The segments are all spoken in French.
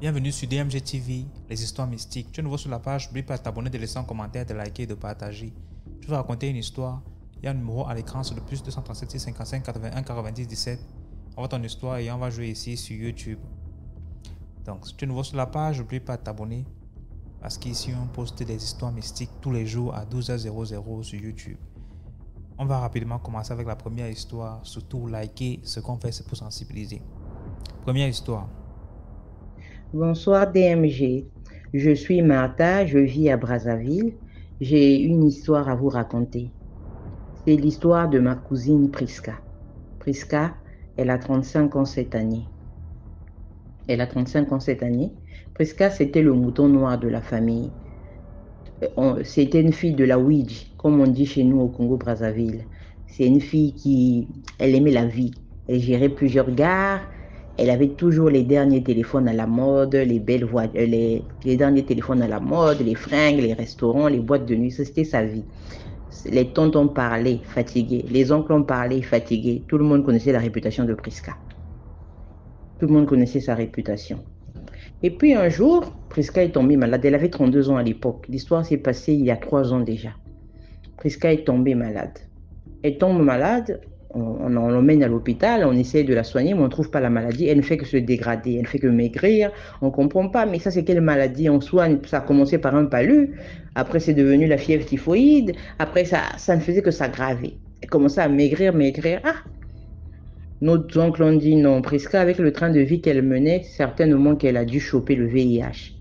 Bienvenue sur DMG TV, les histoires mystiques. Tu es nouveau sur la page, n'oublie pas de t'abonner, de laisser un commentaire, de liker et de partager. Je vais raconter une histoire. Il y a un numéro à l'écran sur le plus 237 655 81 90 17. Envoie ton histoire et on va jouer ici sur YouTube. Donc, si tu es nouveau sur la page, n'oublie pas de t'abonner parce qu'ici on poste des histoires mystiques tous les jours à 12h00 sur YouTube. On va rapidement commencer avec la première histoire. Surtout, liker, ce qu'on fait, c'est pour sensibiliser. Première histoire. Bonsoir DMG, je suis Martha, je vis à Brazzaville. J'ai une histoire à vous raconter. C'est l'histoire de ma cousine Priska. Priska, elle a 35 ans cette année. Priska, c'était le mouton noir de la famille. C'était une fille de la Ouija, comme on dit chez nous au Congo-Brazzaville. C'est une fille elle aimait la vie. Elle gérait plusieurs gares. Elle avait toujours les derniers téléphones à la mode, les belles voitures, les derniers téléphones à la mode, les fringues, les restaurants, les boîtes de nuit. C'était sa vie. Les tontons parlaient, fatigués. Les oncles ont parlé, fatigués. Tout le monde connaissait la réputation de Priska. Tout le monde connaissait sa réputation. Et puis un jour, Priska est tombée malade. Elle avait 32 ans à l'époque. L'histoire s'est passée il y a 3 ans déjà. Priska est tombée malade. Elle tombe malade, on l'emmène à l'hôpital, on essaie de la soigner, mais on ne trouve pas la maladie. Elle ne fait que se dégrader, elle ne fait que maigrir. On ne comprend pas, mais ça c'est quelle maladie? On soigne, ça a commencé par un palu, après c'est devenu la fièvre typhoïde, après ça ne faisait que s'aggraver. Elle commençait à maigrir. Ah, nos oncles ont dit non, Priska, avec le train de vie qu'elle menait, certainement qu'elle a dû choper le VIH.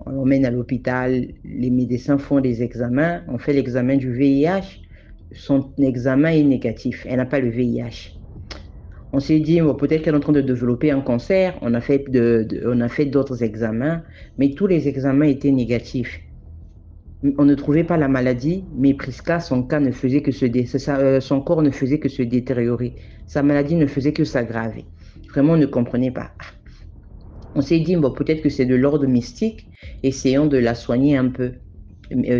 On l'emmène à l'hôpital, les médecins font des examens, on fait l'examen du VIH, son examen est négatif, elle n'a pas le VIH. On s'est dit, bon, peut-être qu'elle est en train de développer un cancer, on a fait d'autres examens, mais tous les examens étaient négatifs. On ne trouvait pas la maladie, mais Priska, son corps ne faisait que se détériorer. Sa maladie ne faisait que s'aggraver. Vraiment, on ne comprenait pas. On s'est dit, bon, peut-être que c'est de l'ordre mystique, essayons de la soigner un peu,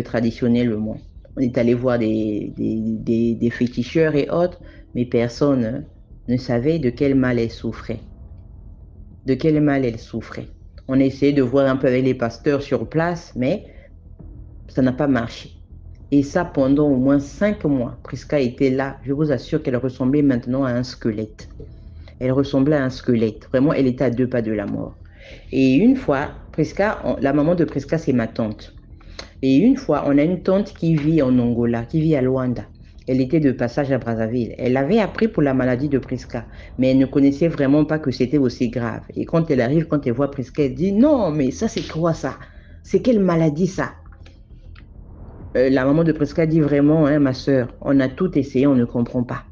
traditionnellement. On est allé voir des féticheurs et autres, mais personne ne savait de quel mal elle souffrait. De quel mal elle souffrait. On a essayé de voir un peu avec les pasteurs sur place, mais ça n'a pas marché. Et ça pendant au moins 5 mois. Priska était là. Je vous assure qu'elle ressemblait maintenant à un squelette. Elle ressemblait à un squelette. Vraiment, elle était à 2 pas de la mort. Et une fois, la maman de Priska, c'est ma tante. Et une fois, on a une tante qui vit en Angola, qui vit à Luanda. Elle était de passage à Brazzaville. Elle avait appris pour la maladie de Priska, mais elle ne connaissait vraiment pas que c'était aussi grave. Et quand elle arrive, quand elle voit Priska, elle dit, non, mais ça, c'est quoi ça? C'est quelle maladie ça? La maman de Priska dit vraiment, hein, ma soeur, on a tout essayé, on ne comprend pas.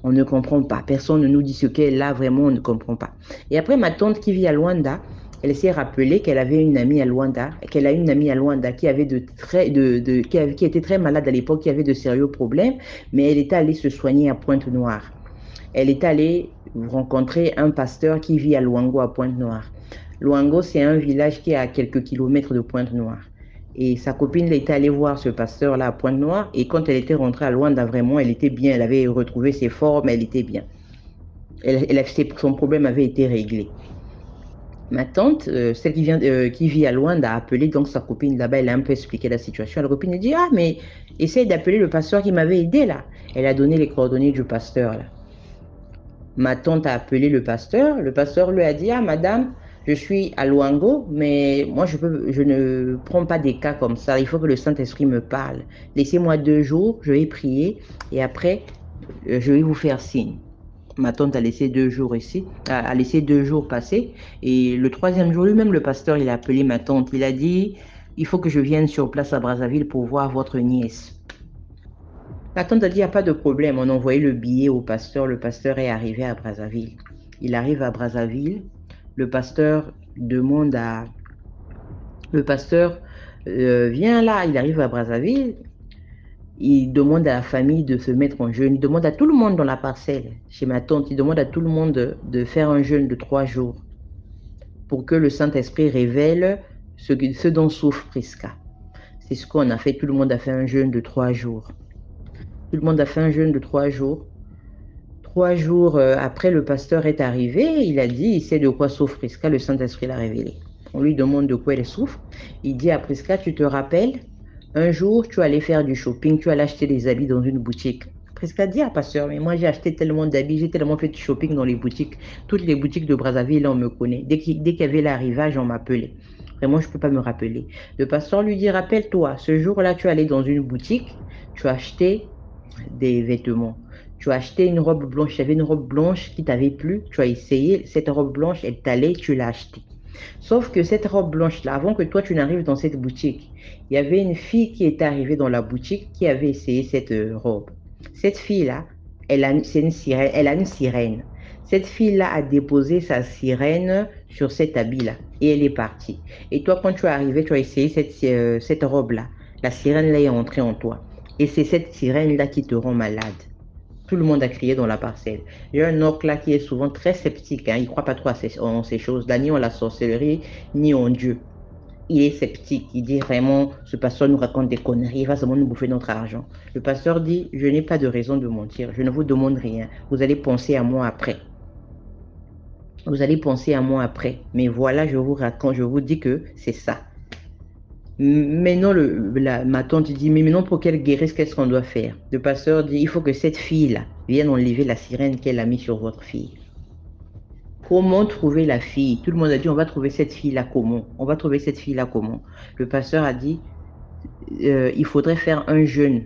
On ne comprend pas. Personne ne nous dit ce qu'elle a, vraiment, on ne comprend pas. Et après, ma tante qui vit à Luanda, elle s'est rappelée qu'elle avait une amie à Luanda, qu'elle a une amie à Luanda qui qui était très malade à l'époque, qui avait de sérieux problèmes, mais elle était allée se soigner à Pointe-Noire. Elle est allée rencontrer un pasteur qui vit à Luango, à Pointe-Noire. Luango, c'est un village qui est à quelques kilomètres de Pointe-Noire. Et sa copine était allée voir ce pasteur-là à Pointe-Noire. Et quand elle était rentrée à Luanda, vraiment, elle était bien. Elle avait retrouvé ses formes, elle était bien. Son problème avait été réglé. Ma tante, celle qui vit à Luanda, a appelé donc sa copine là-bas. Elle a un peu expliqué la situation. La copine a dit, ah, mais essaye d'appeler le pasteur qui m'avait aidé là. Elle a donné les coordonnées du pasteur là. Ma tante a appelé le pasteur. Le pasteur lui a dit, ah, madame, je suis à Luango, mais moi, je ne prends pas des cas comme ça. Il faut que le Saint-Esprit me parle. Laissez-moi 2 jours, je vais prier et après, je vais vous faire signe. Ma tante a laissé 2 jours ici, a laissé 2 jours passer. Et le 3e jour, lui-même, le pasteur, il a appelé ma tante. Il a dit, il faut que je vienne sur place à Brazzaville pour voir votre nièce. La tante a dit, il n'y a pas de problème. On a envoyé le billet au pasteur. Le pasteur est arrivé à Brazzaville. Il arrive à Brazzaville. Le pasteur demande à... Le pasteur vient là, il arrive à Brazzaville. Il demande à la famille de se mettre en jeûne. Il demande à tout le monde dans la parcelle, chez ma tante, il demande à tout le monde de faire un jeûne de 3 jours pour que le Saint-Esprit révèle ce dont souffre Priska. C'est ce qu'on a fait. Tout le monde a fait un jeûne de 3 jours. Tout le monde a fait un jeûne de 3 jours. 3 jours après, le pasteur est arrivé. Il a dit, il sait de quoi souffre Priska, le Saint-Esprit l'a révélé. On lui demande de quoi elle souffre. Il dit à Prisca, tu te rappelles, un jour, tu allais faire du shopping, tu allais acheter des habits dans une boutique. Prisca dit, ah, pasteur, mais moi j'ai acheté tellement d'habits, j'ai tellement fait du shopping dans les boutiques. Toutes les boutiques de Brazzaville, on me connaît. Dès qu'il y avait l'arrivage, on m'appelait. Vraiment, je ne peux pas me rappeler. Le pasteur lui dit, rappelle-toi, ce jour-là, tu allais dans une boutique, tu as acheté des vêtements. Tu as acheté une robe blanche, tu avais une robe blanche qui t'avait plu, tu as essayé, cette robe blanche, elle t'allait, tu l'as achetée. Sauf que cette robe blanche-là, avant que toi tu n'arrives dans cette boutique, il y avait une fille qui était arrivée dans la boutique qui avait essayé cette robe. Cette fille-là, c'est une sirène, elle a une sirène. Cette fille-là a déposé sa sirène sur cet habit-là et elle est partie. Et toi, quand tu es arrivé, tu as essayé cette robe-là. La sirène-là est entrée en toi. Et c'est cette sirène-là qui te rend malade. Tout le monde a crié dans la parcelle. Il y a un oncle là qui est souvent très sceptique. Il ne croit pas trop en ces choses-là, ni en la sorcellerie, ni en Dieu. Il est sceptique. Il dit vraiment, ce pasteur nous raconte des conneries, il va seulement nous bouffer notre argent. Le pasteur dit, je n'ai pas de raison de mentir. Je ne vous demande rien. Vous allez penser à moi après. Vous allez penser à moi après. Mais voilà, je vous raconte, je vous dis que c'est ça. Maintenant, ma tante dit, mais maintenant, pour qu'elle guérisse, qu'est-ce qu'on doit faire? Le pasteur dit, il faut que cette fille-là vienne enlever la sirène qu'elle a mise sur votre fille. Comment trouver la fille? Tout le monde a dit, on va trouver cette fille-là comment? On va trouver cette fille-là comment? Le pasteur a dit, il faudrait faire un jeûne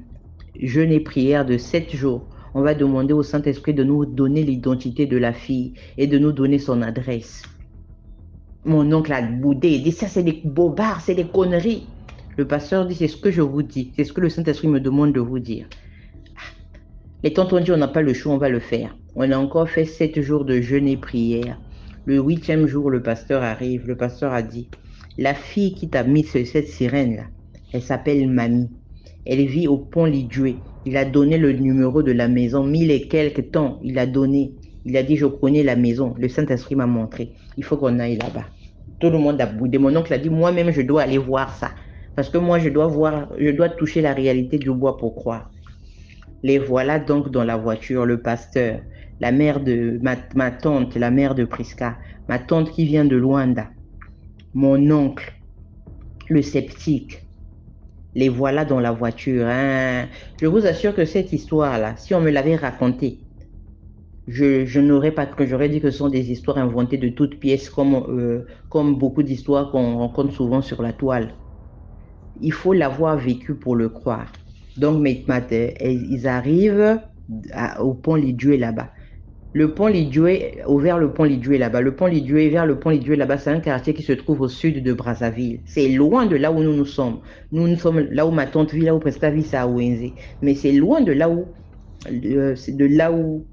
et prière de 7 jours. On va demander au Saint-Esprit de nous donner l'identité de la fille et de nous donner son adresse. Mon oncle a boudé, il dit, ça c'est des bobards, c'est des conneries. Le pasteur dit, c'est ce que je vous dis, c'est ce que le Saint-Esprit me demande de vous dire. Les tontons dit, on n'a pas le choix, on va le faire. On a encore fait 7 jours de jeûne et prière. Le 8e jour, le pasteur arrive. Le pasteur a dit, la fille qui t'a mis cette sirène-là, elle s'appelle Mamie. Elle vit au pont Lidoué. Il a donné le numéro de la maison, 1000 et quelques temps, il a donné. Il a dit, je connais la maison. Le Saint-Esprit m'a montré. Il faut qu'on aille là-bas. Tout le monde a boudé. Mon oncle a dit, moi-même, je dois aller voir ça. Parce que moi, je dois toucher la réalité du bois pour croire. Les voilà donc dans la voiture, le pasteur, la mère de ma tante, la mère de Prisca, ma tante qui vient de Luanda, mon oncle, le sceptique. Les voilà dans la voiture. Hein. Je vous assure que cette histoire-là, si on me l'avait racontée, je n'aurais pas que j'aurais dit que ce sont des histoires inventées de toutes pièces, comme beaucoup d'histoires qu'on rencontre souvent sur la toile. Il faut l'avoir vécu pour le croire. Donc, ils arrivent au pont Lidoué là-bas. Le pont Lidoué, vers le pont Lidoué là-bas. Le pont Lidoué, vers le pont Lidoué là-bas, c'est un quartier qui se trouve au sud de Brazzaville. C'est loin de là où nous sommes. Nous sommes là où ma tante vit, là où Prisca vit, c'est à Ouenze. Mais c'est loin de là où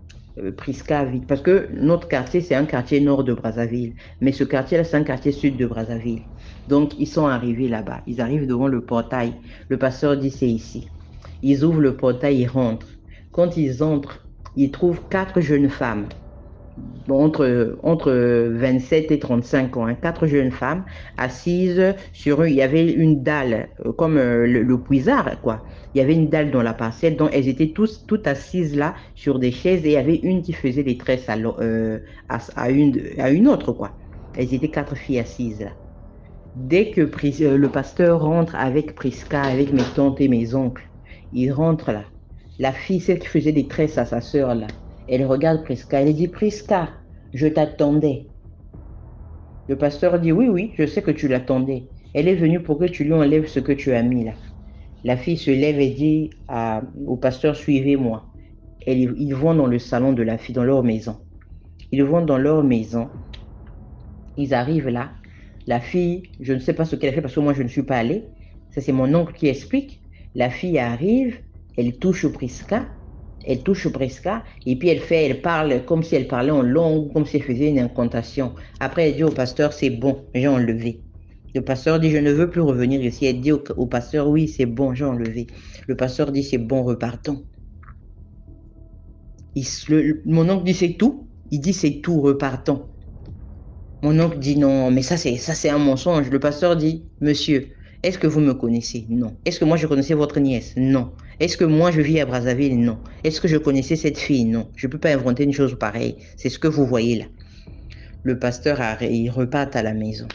Prisca vit. Parce que notre quartier, c'est un quartier nord de Brazzaville. Mais ce quartier-là, c'est un quartier sud de Brazzaville. Donc, ils sont arrivés là-bas. Ils arrivent devant le portail. Le pasteur dit, c'est ici. Ils ouvrent le portail, ils rentrent. Quand ils entrent, ils trouvent 4 jeunes femmes, entre 27 et 35 ans, 4 jeunes femmes assises sur eux. Il y avait une dalle, comme le puisard, quoi. Il y avait une dalle dans la parcelle, donc elles étaient toutes assises là, sur des chaises, et il y avait une qui faisait des tresses à une autre, quoi. Elles étaient 4 filles assises là. Dès que le pasteur rentre avec Prisca, avec mes tantes et mes oncles, il rentre là. La fille, celle qui faisait des tresses à sa sœur là, elle regarde Prisca, elle dit, Prisca, je t'attendais. Le pasteur dit, oui, oui, je sais que tu l'attendais. Elle est venue pour que tu lui enlèves ce que tu as mis là. La fille se lève et dit au pasteur, suivez-moi. Ils vont dans le salon de la fille, dans leur maison. Ils vont dans leur maison. Ils arrivent là. La fille, je ne sais pas ce qu'elle a fait parce que moi je ne suis pas allée. Ça c'est mon oncle qui explique. La fille arrive, elle touche Prisca, et puis elle parle comme si elle parlait en langue, comme si elle faisait une incantation. Après elle dit au pasteur, c'est bon, j'ai enlevé. Le pasteur dit, je ne veux plus revenir ici. Elle dit au pasteur, oui, c'est bon, j'ai enlevé. Le pasteur dit, c'est bon, repartons. Mon oncle dit, c'est tout. Il dit, c'est tout, repartons. Mon oncle dit non, mais ça c'est un mensonge. Le pasteur dit, monsieur, est-ce que vous me connaissez? Non. Est-ce que moi je connaissais votre nièce? Non. Est-ce que moi je vis à Brazzaville? Non. Est-ce que je connaissais cette fille? Non. Je ne peux pas inventer une chose pareille. C'est ce que vous voyez là. Le pasteur il repart à la maison.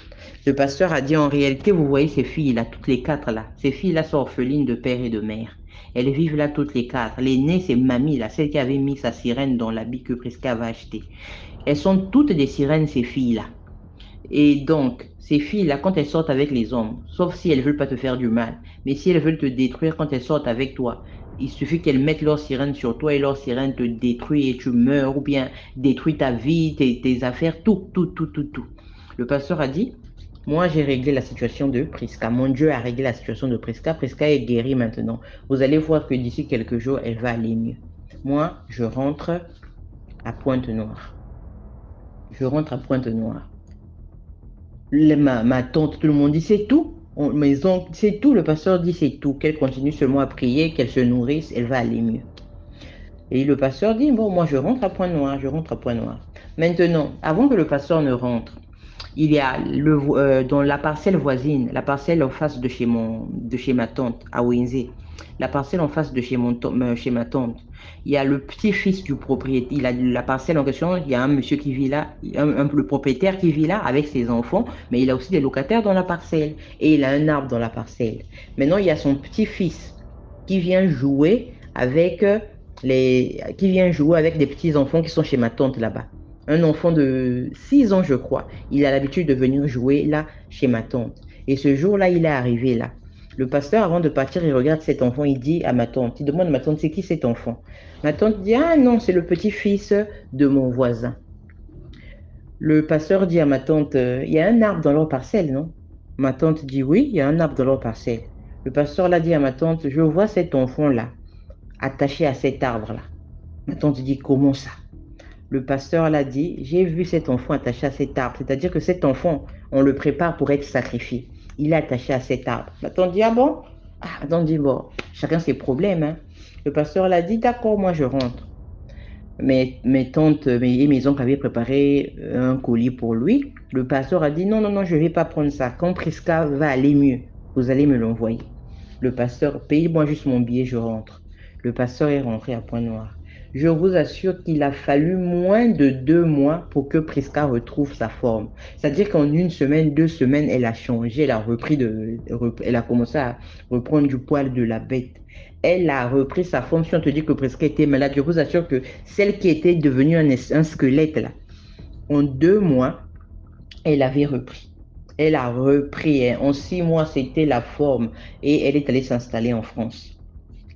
Le pasteur a dit, en réalité, vous voyez ces filles-là, toutes les quatre là, ces filles-là sont orphelines de père et de mère. Elles vivent là toutes les quatre. L'aînée, c'est Mamie, là, celle qui avait mis sa sirène dans l'habit que Prisca avait acheté. Elles sont toutes des sirènes, ces filles-là. Et donc, ces filles-là, quand elles sortent avec les hommes, sauf si elles ne veulent pas te faire du mal, mais si elles veulent te détruire quand elles sortent avec toi, il suffit qu'elles mettent leur sirène sur toi et leur sirène te détruit et tu meurs, ou bien détruit ta vie, tes affaires, tout, tout, tout, tout, tout. Le pasteur a dit, moi j'ai réglé la situation de Prisca. Mon Dieu a réglé la situation de Prisca. Prisca est guérie maintenant. Vous allez voir que d'ici quelques jours, elle va aller mieux. Moi, je rentre à Pointe-Noire. Je rentre à Pointe-Noire. Ma tante, tout le monde dit c'est tout. Mes oncles, c'est tout. Le pasteur dit c'est tout. Qu'elle continue seulement à prier, qu'elle se nourrisse, elle va aller mieux. Et le pasteur dit, bon, moi je rentre à Pointe-Noire, je rentre à Pointe-Noire. Maintenant, avant que le pasteur ne rentre, il y a dans la parcelle voisine, la parcelle en face de chez ma tante, à Windsor, la parcelle en face de chez ma tante, il y a le petit-fils du propriétaire, il a la parcelle en question, il y a un monsieur qui vit là, le propriétaire qui vit là avec ses enfants, mais il a aussi des locataires dans la parcelle, et il a un arbre dans la parcelle. Maintenant, il y a son petit-fils qui vient jouer avec des petits-enfants qui sont chez ma tante là-bas. Un enfant de 6 ans, je crois. Il a l'habitude de venir jouer là, chez ma tante. Et ce jour-là, il est arrivé là. Le pasteur, avant de partir, il regarde cet enfant, il dit à ma tante, il demande à ma tante, c'est qui cet enfant? Ma tante dit, ah non, c'est le petit-fils de mon voisin. Le pasteur dit à ma tante, il y a un arbre dans leur parcelle, non? Ma tante dit, oui, il y a un arbre dans leur parcelle. Le pasteur l'a dit à ma tante, je vois cet enfant-là, attaché à cet arbre-là. Ma tante dit, comment ça? Le pasteur l'a dit, j'ai vu cet enfant attaché à cet arbre. C'est-à-dire que cet enfant, on le prépare pour être sacrifié. Il est attaché à cet arbre. Ma tante dit, ah bon? Ah, ma tante dit, bon, chacun ses problèmes, hein. Le pasteur l'a dit, d'accord, moi je rentre. Mes tantes et mes oncles avaient préparé un colis pour lui. Le pasteur a dit, non, non, non, je ne vais pas prendre ça. Quand Prisca va aller mieux, vous allez me l'envoyer. Le pasteur, paye-moi juste mon billet, je rentre. Le pasteur est rentré à Pointe-Noire. Je vous assure qu'il a fallu moins de 2 mois pour que Prisca retrouve sa forme. C'est-à-dire qu'en 1 semaine, 2 semaines, elle a changé, elle a commencé à reprendre du poil de la bête. Elle a repris sa forme. Si on te dit que Prisca était malade, je vous assure que celle qui était devenue un squelette là, en 2 mois, elle avait repris. Elle a repris. Hein. En 6 mois, c'était la forme. Et elle est allée s'installer en France.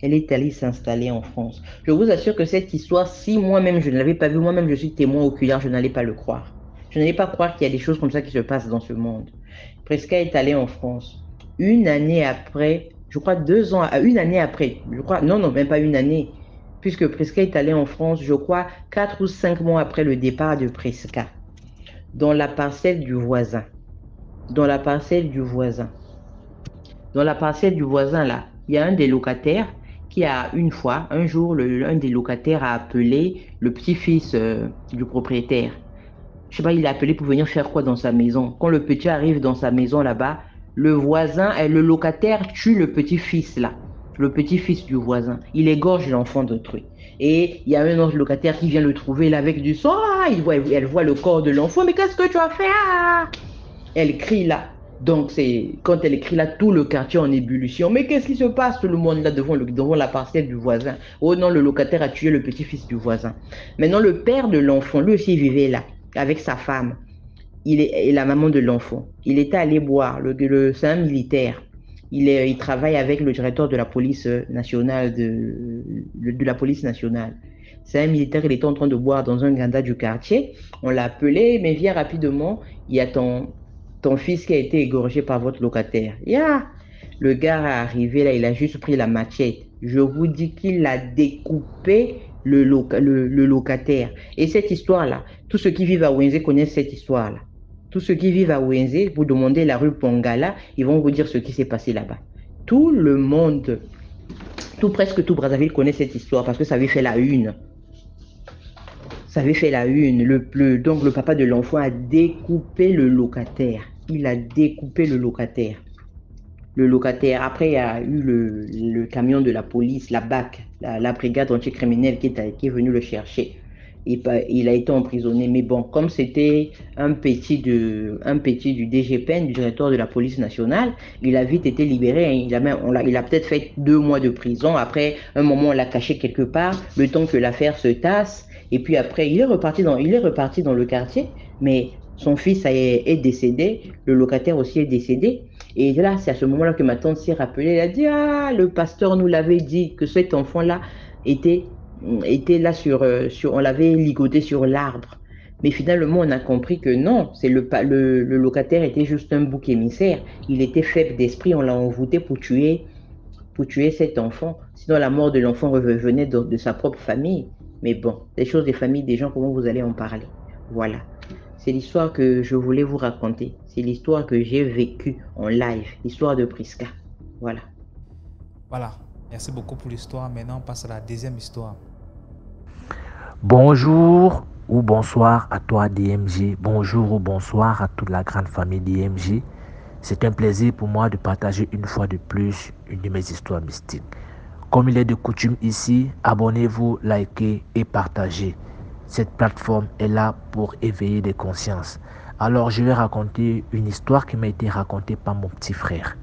Elle est allée s'installer en France. Je vous assure que cette histoire, si moi-même je ne l'avais pas vue, moi-même je suis témoin oculaire, je n'allais pas le croire. Je n'allais pas croire qu'il y a des choses comme ça qui se passent dans ce monde. Prisca est allée en France. 1 année après, je crois 2 ans, 1 année après, je crois, non, non, même pas 1 année, puisque Prisca est allée en France, je crois 4 ou 5 mois après le départ de Prisca, dans la parcelle du voisin. Dans la parcelle du voisin. Dans la parcelle du voisin, là, il y a un des locataires qui a un jour, un des locataires a appelé le petit-fils du propriétaire. Je sais pas, il a appelé pour venir faire quoi dans sa maison. Quand le petit arrive dans sa maison là-bas, le voisin, le locataire tue le petit-fils là, le petit-fils du voisin. Il égorge l'enfant d'autrui. Et il y a un autre locataire qui vient le trouver là avec du sang. Ah, elle voit le corps de l'enfant. Mais qu'est-ce que tu as fait? Ah! Elle crie là. Donc, quand elle écrit là, tout le quartier en ébullition. Mais qu'est-ce qui se passe? Tout le monde là devant la parcelle du voisin. Oh non, le locataire a tué le petit-fils du voisin. Maintenant, le père de l'enfant, lui aussi vivait là, avec sa femme. Et la maman de l'enfant. Il était allé boire. C'est un militaire. Il travaille avec le directeur de la police nationale. De la police nationale. C'est un militaire, il était en train de boire dans un ganda du quartier. On l'a appelé, mais viens rapidement. Il y a ton fils qui a été égorgé par votre locataire. Yeah. Le gars est arrivé là, il a juste pris la machette. Je vous dis qu'il a découpé le locataire. Et cette histoire-là, tous ceux qui vivent à Windsor connaissent cette histoire-là. Tous ceux qui vivent à Windsor, vous demandez la rue Pongala, ils vont vous dire ce qui s'est passé là-bas. Tout le monde, presque tout Brazzaville connaît cette histoire parce que ça avait fait la une. Ça avait fait la une. Donc le papa de l'enfant a découpé le locataire. Il a découpé le locataire. Le locataire. Après, il y a eu le camion de la police, la BAC, la brigade anticriminelle qui est venue le chercher. il a été emprisonné. Mais bon, comme c'était un petit du DGPN, du directeur de la police nationale, il a vite été libéré. Hein. Il a peut-être fait 2 mois de prison. Après, un moment, on l'a caché quelque part, le temps que l'affaire se tasse. Et puis après, il est reparti dans le quartier, mais son fils est décédé, le locataire aussi est décédé. Et là, c'est à ce moment-là que ma tante s'est rappelée. Elle a dit, ah, le pasteur nous l'avait dit que cet enfant-là était, était là on l'avait ligoté sur l'arbre. Mais finalement, on a compris que non, le locataire était juste un bouc émissaire. Il était faible d'esprit, on l'a envoûté pour tuer cet enfant. Sinon, la mort de l'enfant revenait de sa propre famille. Mais bon, les choses des familles des gens, comment vous allez en parler? Voilà. C'est l'histoire que je voulais vous raconter. C'est l'histoire que j'ai vécue en live, l'histoire de Prisca. Voilà. Voilà. Merci beaucoup pour l'histoire. Maintenant, on passe à la deuxième histoire. Bonjour ou bonsoir à toi DMG. Bonjour ou bonsoir à toute la grande famille DMG. C'est un plaisir pour moi de partager une fois de plus une de mes histoires mystiques. Comme il est de coutume ici, abonnez-vous, likez et partagez. Cette plateforme est là pour éveiller des consciences. Alors je vais raconter une histoire qui m'a été racontée par mon petit frère.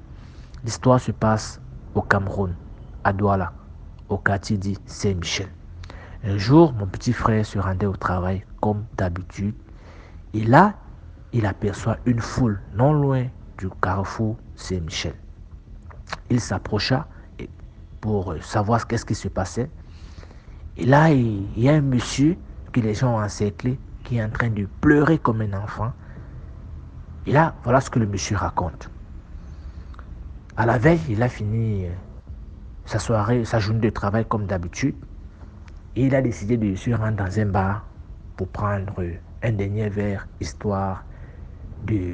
L'histoire se passe au Cameroun, à Douala, au quartier dit Saint-Michel. Un jour, mon petit frère se rendait au travail comme d'habitude. Et là, il aperçoit une foule non loin du carrefour Saint-Michel. Il s'approcha pour savoir qu'est-ce qui se passait. Et là, il y a un monsieur que les gens ont encerclé qui est en train de pleurer comme un enfant. Et là, voilà ce que le monsieur raconte. À la veille, il a fini sa soirée, sa journée de travail comme d'habitude. Et il a décidé de se rendre dans un bar pour prendre un dernier verre, histoire de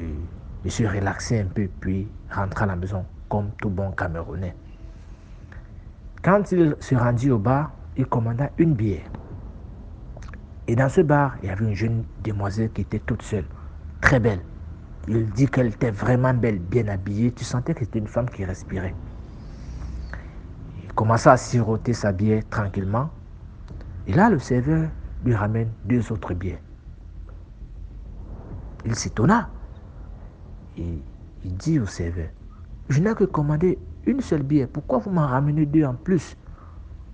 se relaxer un peu, puis rentrer à la maison comme tout bon Camerounais. Quand il se rendit au bar, il commanda une bière. Et dans ce bar, il y avait une jeune demoiselle qui était toute seule, très belle. Il dit qu'elle était vraiment belle, bien habillée. Tu sentais que c'était une femme qui respirait. Il commença à siroter sa bière tranquillement. Et là, le serveur lui ramène 2 autres bières. Il s'étonna. Et il dit au serveur, je n'ai que commandé une seule bière. Pourquoi vous m'en ramenez 2 en plus?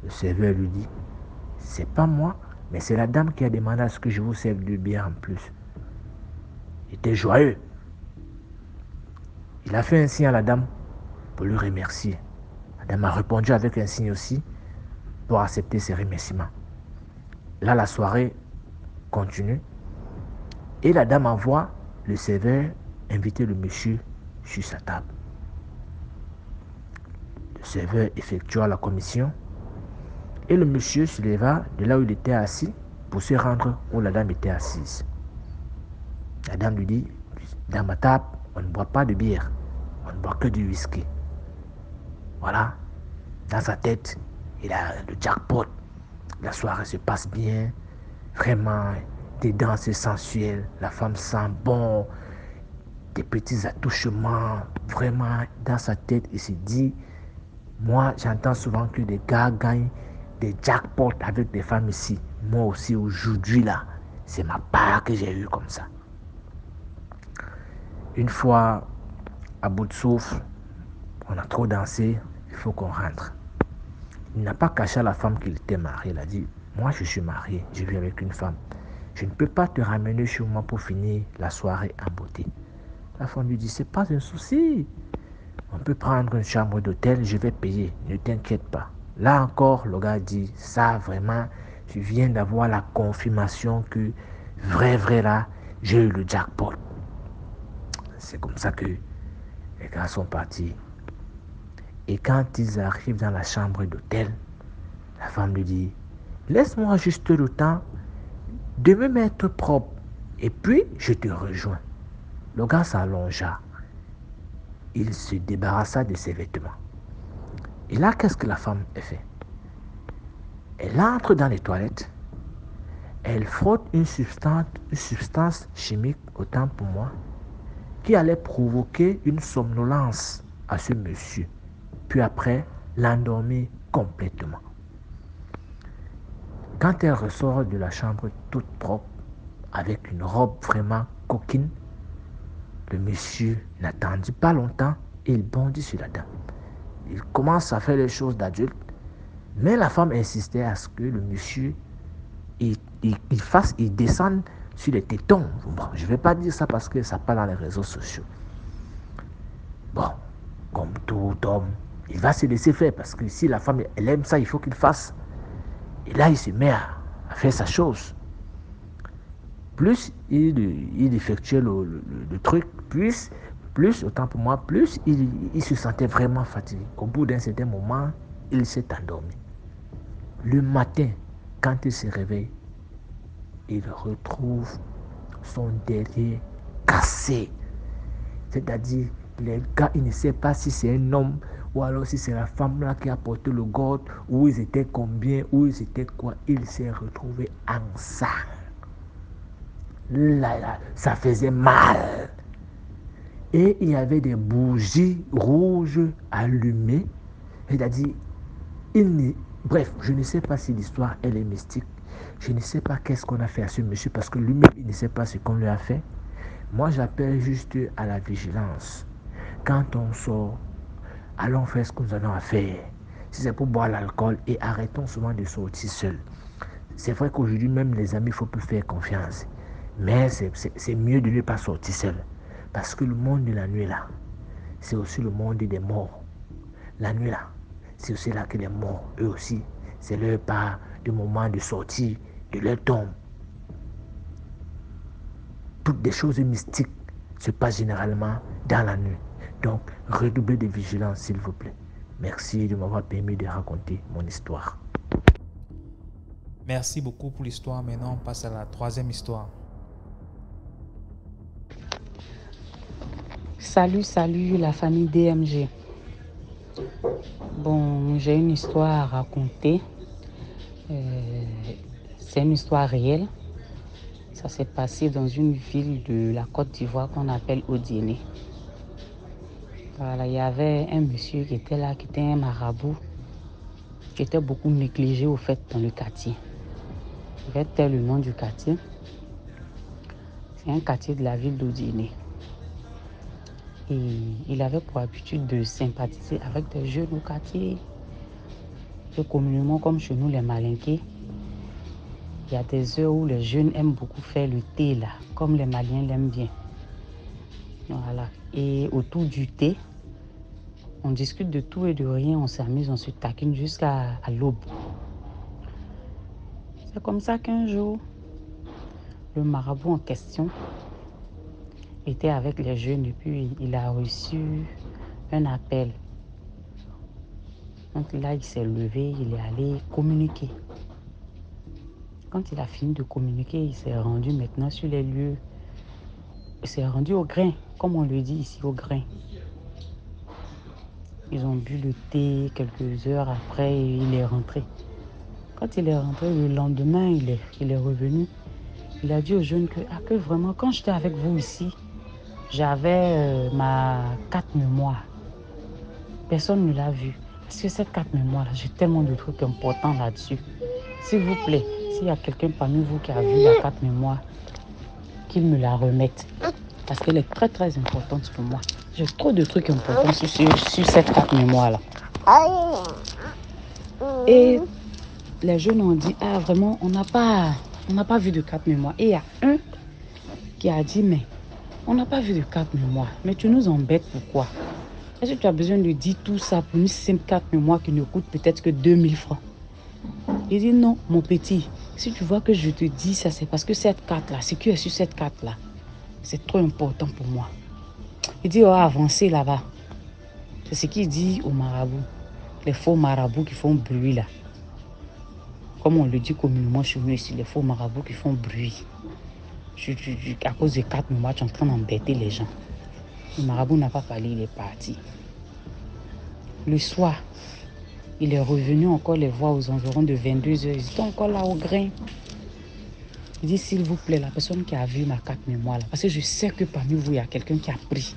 Le serveur lui dit, c'est pas moi, mais c'est la dame qui a demandé à ce que je vous serve 2 bières en plus. Il était joyeux. Il a fait un signe à la dame pour lui remercier. La dame a répondu avec un signe aussi pour accepter ses remerciements. Là, la soirée continue et la dame envoie le serveur inviter le monsieur sur sa table. Le serveur effectua la commission et le monsieur se leva de là où il était assis pour se rendre où la dame était assise. La dame lui dit, dans ma table, on ne boit pas de bière, on ne boit que du whisky. Voilà, dans sa tête, il a le jackpot. La soirée se passe bien, vraiment, des danses sensuelles, la femme sent bon, des petits attouchements, vraiment, dans sa tête, il se dit, moi, j'entends souvent que des gars gagnent des jackpots avec des femmes ici. Moi aussi, aujourd'hui, là, c'est ma part que j'ai eue comme ça. Une fois, à bout de souffle, on a trop dansé, il faut qu'on rentre. Il n'a pas caché à la femme qu'il était marié. Il a dit, moi je suis marié, je vis avec une femme. Je ne peux pas te ramener chez moi pour finir la soirée en beauté. La femme lui dit, c'est pas un souci. On peut prendre une chambre d'hôtel, je vais payer, ne t'inquiète pas. Là encore, le gars dit, ça vraiment, je viens d'avoir la confirmation que vrai là, j'ai eu le jackpot. C'est comme ça que les gars sont partis. Et quand ils arrivent dans la chambre d'hôtel, la femme lui dit, laisse-moi juste le temps de me mettre propre et puis je te rejoins. Le gars s'allongea. Il se débarrassa de ses vêtements. Et là, qu'est-ce que la femme a fait? Elle entre dans les toilettes. Elle frotte une substance chimique, autant pour moi, qui allait provoquer une somnolence à ce monsieur. Puis après, l'endormir complètement. Quand elle ressort de la chambre toute propre, avec une robe vraiment coquine, le monsieur n'attendit pas longtemps et il bondit sur la dame. Il commence à faire les choses d'adulte, mais la femme insistait à ce que le monsieur il descende sur les tétons. Bon, je ne vais pas dire ça parce que ça parle dans les réseaux sociaux. Bon, comme tout homme, il va se laisser faire parce que si la femme elle aime ça, il faut qu'il fasse. Et là, il se met à faire sa chose. Plus il effectuait le truc, plus, autant pour moi, plus il se sentait vraiment fatigué. Au bout d'un certain moment, il s'est endormi. Le matin, quand il se réveille, il retrouve son derrière cassé. C'est-à-dire, les gars, il ne sait pas si c'est un homme ou alors si c'est la femme là qui a porté le gourde, où ils étaient combien, où ils étaient quoi. Il s'est retrouvé en sang. Là, ça faisait mal. Et il y avait des bougies rouges allumées. C'est-à-dire, bref, je ne sais pas si l'histoire elle est mystique. Je ne sais pas qu'est-ce qu'on a fait à ce monsieur parce que lui-même, il ne sait pas ce qu'on lui a fait. Moi, j'appelle juste à la vigilance. Quand on sort, allons faire ce que nous avons à faire. Si c'est pour boire l'alcool, et arrêtons souvent de sortir seul. C'est vrai qu'aujourd'hui, même les amis, il faut plus faire confiance. Mais c'est mieux de ne pas sortir seul. Parce que le monde de la nuit là, c'est aussi le monde des morts. La nuit là, c'est aussi là que les morts, eux aussi, c'est leur part de moment de sortie de leur tombe. Toutes des choses mystiques se passent généralement dans la nuit. Donc, redoublez de vigilance, s'il vous plaît. Merci de m'avoir permis de raconter mon histoire. Merci beaucoup pour l'histoire. Maintenant, on passe à la troisième histoire. Salut la famille DMG. Bon, j'ai une histoire à raconter. C'est une histoire réelle. Ça s'est passé dans une ville de la Côte d'Ivoire qu'on appelle Odiéné. Voilà, il y avait un monsieur qui était là, qui était un marabout, qui était beaucoup négligé au fait dans le quartier. En fait, tel le nom du quartier. C'est un quartier de la ville d'Odiéné. Et il avait pour habitude de sympathiser avec des jeunes au quartier. Et communément, comme chez nous, les malinqués, il y a des heures où les jeunes aiment beaucoup faire le thé, là, comme les Maliens l'aiment bien. Voilà. Et autour du thé, on discute de tout et de rien, on s'amuse, on se taquine jusqu'à l'aube. C'est comme ça qu'un jour, le marabout en question était avec les jeunes et puis il a reçu un appel. Donc là, il s'est levé, il est allé communiquer. Quand il a fini de communiquer, il s'est rendu maintenant sur les lieux. Il s'est rendu au grain, comme on le dit ici, au grain. Ils ont bu le thé quelques heures après et il est rentré. Quand il est rentré, le lendemain, il est revenu. Il a dit aux jeunes que vraiment, quand j'étais avec vous ici, j'avais ma carte mémoire. Personne ne l'a vue. Parce que cette carte mémoire, j'ai tellement de trucs importants là-dessus. S'il vous plaît, s'il y a quelqu'un parmi vous qui a vu la carte mémoire, qu'il me la remette. Parce qu'elle est très très importante pour moi. J'ai trop de trucs importants sur cette carte mémoire-là. Et les jeunes ont dit, vraiment, on n'a pas vu de carte mémoire. Et il y a un qui a dit, mais on n'a pas vu de carte mémoire. Mais tu nous embêtes, pourquoi? Est-ce que tu as besoin de dire tout ça pour une simple carte mémoire qui ne coûte peut-être que 2000 francs? Il dit, non, mon petit, si tu vois que je te dis ça, c'est parce que cette carte-là, ce qui est sur cette carte-là, c'est trop important pour moi. Il dit, avancez là-bas. C'est ce qu'il dit aux marabouts. Les faux marabouts qui font bruit là. Comme on le dit communément chez nous ici, les faux marabouts qui font bruit. À cause des cartes mémoires, tu es en train d'embêter les gens. Le marabout n'a pas parlé, il est parti. Le soir, il est revenu encore les voir aux environs de 22 heures. Ils étaient encore là au grain. Il dit, s'il vous plaît, la personne qui a vu ma carte mémoire là, parce que je sais que parmi vous, il y a quelqu'un qui a pris.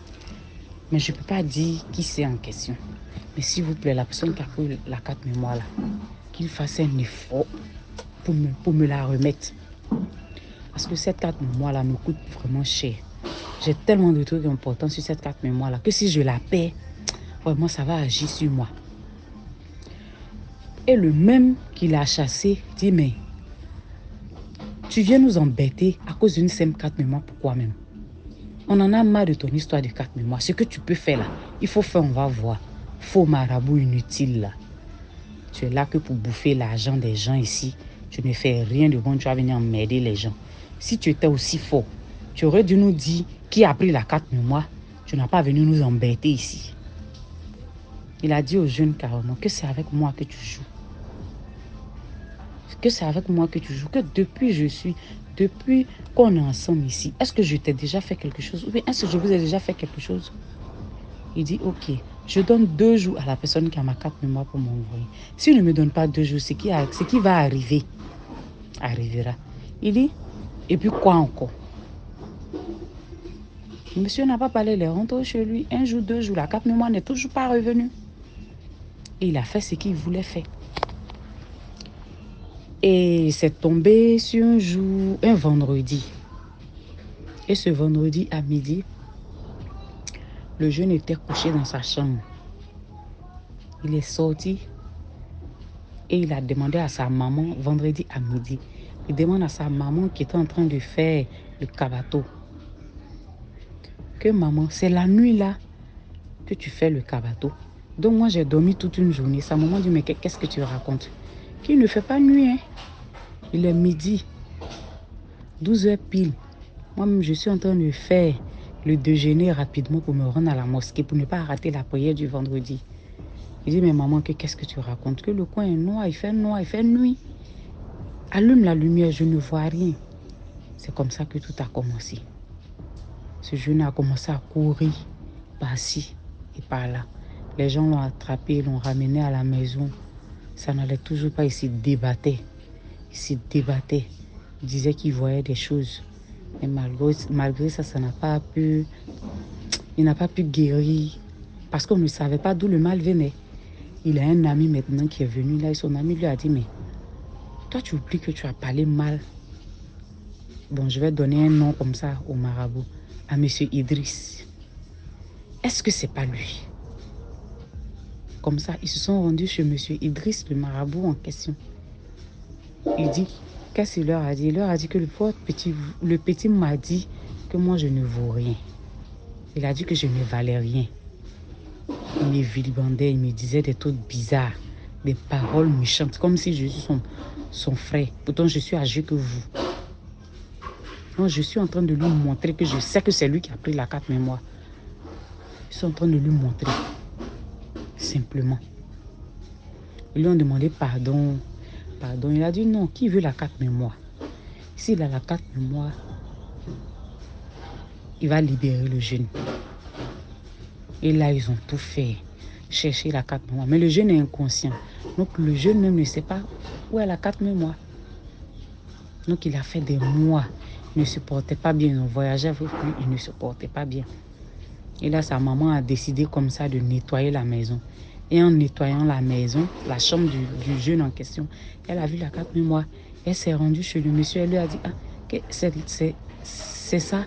Mais je ne peux pas dire qui c'est en question. Mais s'il vous plaît, la personne qui a pris la carte mémoire là, qu'il fasse un effort pour me la remettre. Parce que cette carte mémoire-là me coûte vraiment cher. J'ai tellement de trucs importants sur cette carte mémoire-là que si je la perds, vraiment, ça va agir sur moi. Et le même qui l'a chassé dit, mais tu viens nous embêter à cause d'une simple carte mémoire, pourquoi même? On en a marre de ton histoire de carte mémoire. Ce que tu peux faire là, il faut faire, on va voir. Faux marabout inutile là. Tu es là que pour bouffer l'argent des gens ici. Tu ne fais rien de bon, tu vas venir emmerder les gens. Si tu étais aussi fort, tu aurais dû nous dire qui a pris la carte mémoire. Tu n'as pas venu nous embêter ici. Il a dit aux jeunes carrément que c'est avec moi que tu joues. Que c'est avec moi que tu joues. Que depuis qu'on est ensemble ici, est-ce que je t'ai déjà fait quelque chose? Ou bien est-ce que je vous ai déjà fait quelque chose? Il dit, ok, je donne 2 jours à la personne qui a ma carte mémoire pour m'envoyer. S'il ne me donne pas 2 jours, ce qui va arriver, arrivera. Il dit, et puis quoi encore? Le monsieur n'a pas parlé, il est rentré chez lui. 1 jour, 2 jours, la carte mémoire n'est toujours pas revenue. Et il a fait ce qu'il voulait faire. Et c'est tombé sur un vendredi. Et ce vendredi à midi, le jeune était couché dans sa chambre. Il est sorti et il a demandé à sa maman, vendredi à midi, il demande à sa maman qui était en train de faire le cabato. Que maman, c'est la nuit là que tu fais le cabato. Donc moi j'ai dormi toute une journée. Sa maman dit, mais qu'est-ce que tu racontes? Qu'il ne fait pas nuit, hein. Il est midi, 12h pile. Moi-même, je suis en train de faire le déjeuner rapidement pour me rendre à la mosquée, pour ne pas rater la prière du vendredi. Il dit, mais maman, qu'est-ce que tu racontes? Que le coin est noir, il fait nuit. Allume la lumière, je ne vois rien. C'est comme ça que tout a commencé. Ce jeune a commencé à courir par-ci et par-là. Les gens l'ont attrapé, l'ont ramené à la maison. Ça n'allait toujours pas, il se débattait. Il disait qu'il voyait des choses. Et malgré ça, il n'a pas pu guérir. Parce qu'on ne savait pas d'où le mal venait. Il a un ami maintenant qui est venu là et son ami lui a dit, mais toi tu oublies que tu as parlé mal. Bon, je vais donner un nom comme ça au marabout, à monsieur Idriss. Est-ce que c'est pas lui? Comme ça, ils se sont rendus chez monsieur Idriss, le marabout en question. Il dit, qu'est-ce qu'il leur a dit? Il leur a dit que le petit m'a dit que moi je ne vaux rien. Il a dit que je ne valais rien. Il me vilipendait, il me disait des trucs bizarres, des paroles méchantes, comme si je suis son frère. Pourtant, je suis âgé que vous. Donc, je suis en train de lui montrer que je sais que c'est lui qui a pris la carte mémoire. Je suis en train de lui montrer. Simplement. Ils lui ont demandé pardon. Il a dit non, qui veut la carte mémoire? S'il a la carte mémoire, il va libérer le jeune. Et là, ils ont tout fait. Chercher la carte mémoire. Mais le jeune est inconscient. Donc, le jeune même ne sait pas où est la carte mémoire. Donc, il a fait des mois. Il ne se portait pas bien. On voyageait avec lui, il ne se portait pas bien. Et là, sa maman a décidé comme ça de nettoyer la maison. Et en nettoyant la maison, la chambre du jeune en question, elle a vu la carte mémoire. Elle s'est rendue chez le monsieur. Elle lui a dit, c'est ça.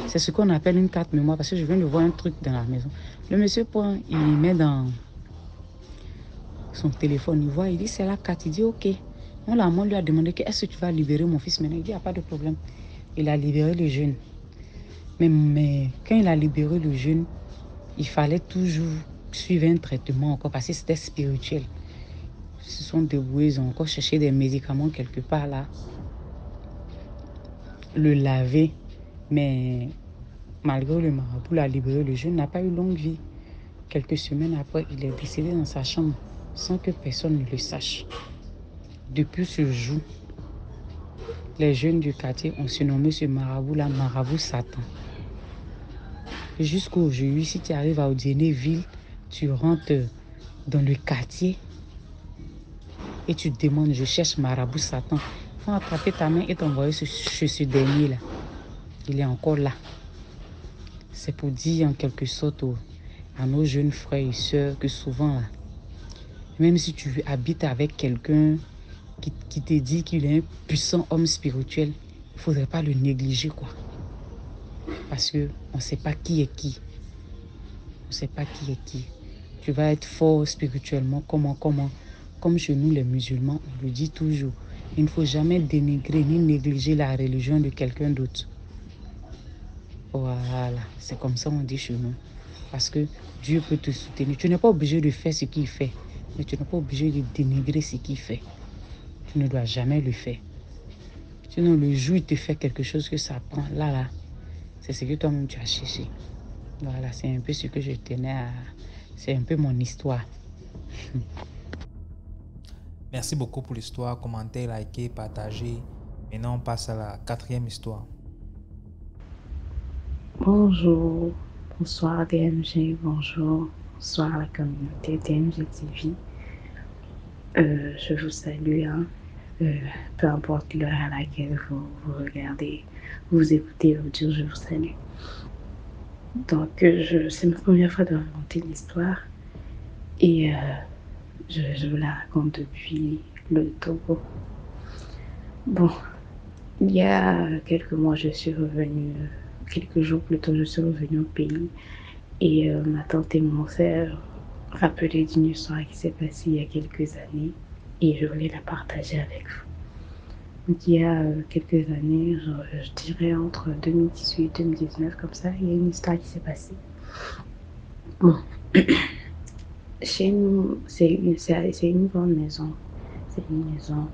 C'est ce qu'on appelle une carte mémoire. Parce que je viens de voir un truc dans la maison. Le monsieur prend, il met dans son téléphone. Il voit, il dit, c'est la carte. Il dit, ok. La maman lui a demandé, est-ce que tu vas libérer mon fils maintenant? Il dit, il n'y a pas de problème. Il a libéré le jeune. Mais quand il a libéré le jeune, il fallait toujours suivre un traitement encore parce que c'était spirituel. Ils se sont débrouillés, ils ont encore cherché des médicaments quelque part là. Le laver. Mais malgré le marabout l'a libéré, le jeune n'a pas eu longue vie. Quelques semaines après, il est décédé dans sa chambre sans que personne ne le sache. Depuis ce jour, les jeunes du quartier ont surnommé ce marabout-là marabout Satan. Jusqu'aujourd'hui, si tu arrives à Odiéné-Ville, tu rentres dans le quartier et tu te demandes, je cherche marabout Satan. Il faut attraper ta main et t'envoyer chez ce dernier-là. Il est encore là. C'est pour dire en quelque sorte à nos jeunes frères et sœurs que souvent, là, même si tu habites avec quelqu'un qui te dit qu'il est un puissant homme spirituel, il ne faudrait pas le négliger, quoi. Parce qu'on ne sait pas qui est qui. On ne sait pas qui est qui. Tu vas être fort spirituellement, comme chez nous les musulmans, on le dit toujours. Il ne faut jamais dénigrer ni négliger la religion de quelqu'un d'autre. Voilà, c'est comme ça on dit chez nous. Parce que Dieu peut te soutenir. Tu n'es pas obligé de faire ce qu'il fait, mais tu n'es pas obligé de dénigrer ce qu'il fait. Tu ne dois jamais le faire. Sinon, le jour où il te fait quelque chose que ça prend, là, c'est ce que toi-même tu as cherché. Voilà, c'est un peu ce que je tenais à... C'est un peu mon histoire. Merci beaucoup pour l'histoire. Commentez, likez, partagez. Maintenant, on passe à la 4e histoire. Bonjour, bonsoir DMG, bonsoir à la communauté DMG TV. Je vous salue, peu importe l'heure à laquelle vous regardez, vous écoutez l'audio, je vous salue. Donc, c'est ma première fois de raconter l'histoire et je vous la raconte depuis le Togo. Bon, il y a quelques mois, je suis revenue, quelques jours plus tôt, je suis revenue au pays et ma tante et mon frère rappelaient d'une histoire qui s'est passée il y a quelques années et je voulais la partager avec vous. Donc, il y a quelques années, je dirais entre 2018 et 2019, comme ça, il y a une histoire qui s'est passée. Bon, chez nous, c'est une grande maison. C'est une maison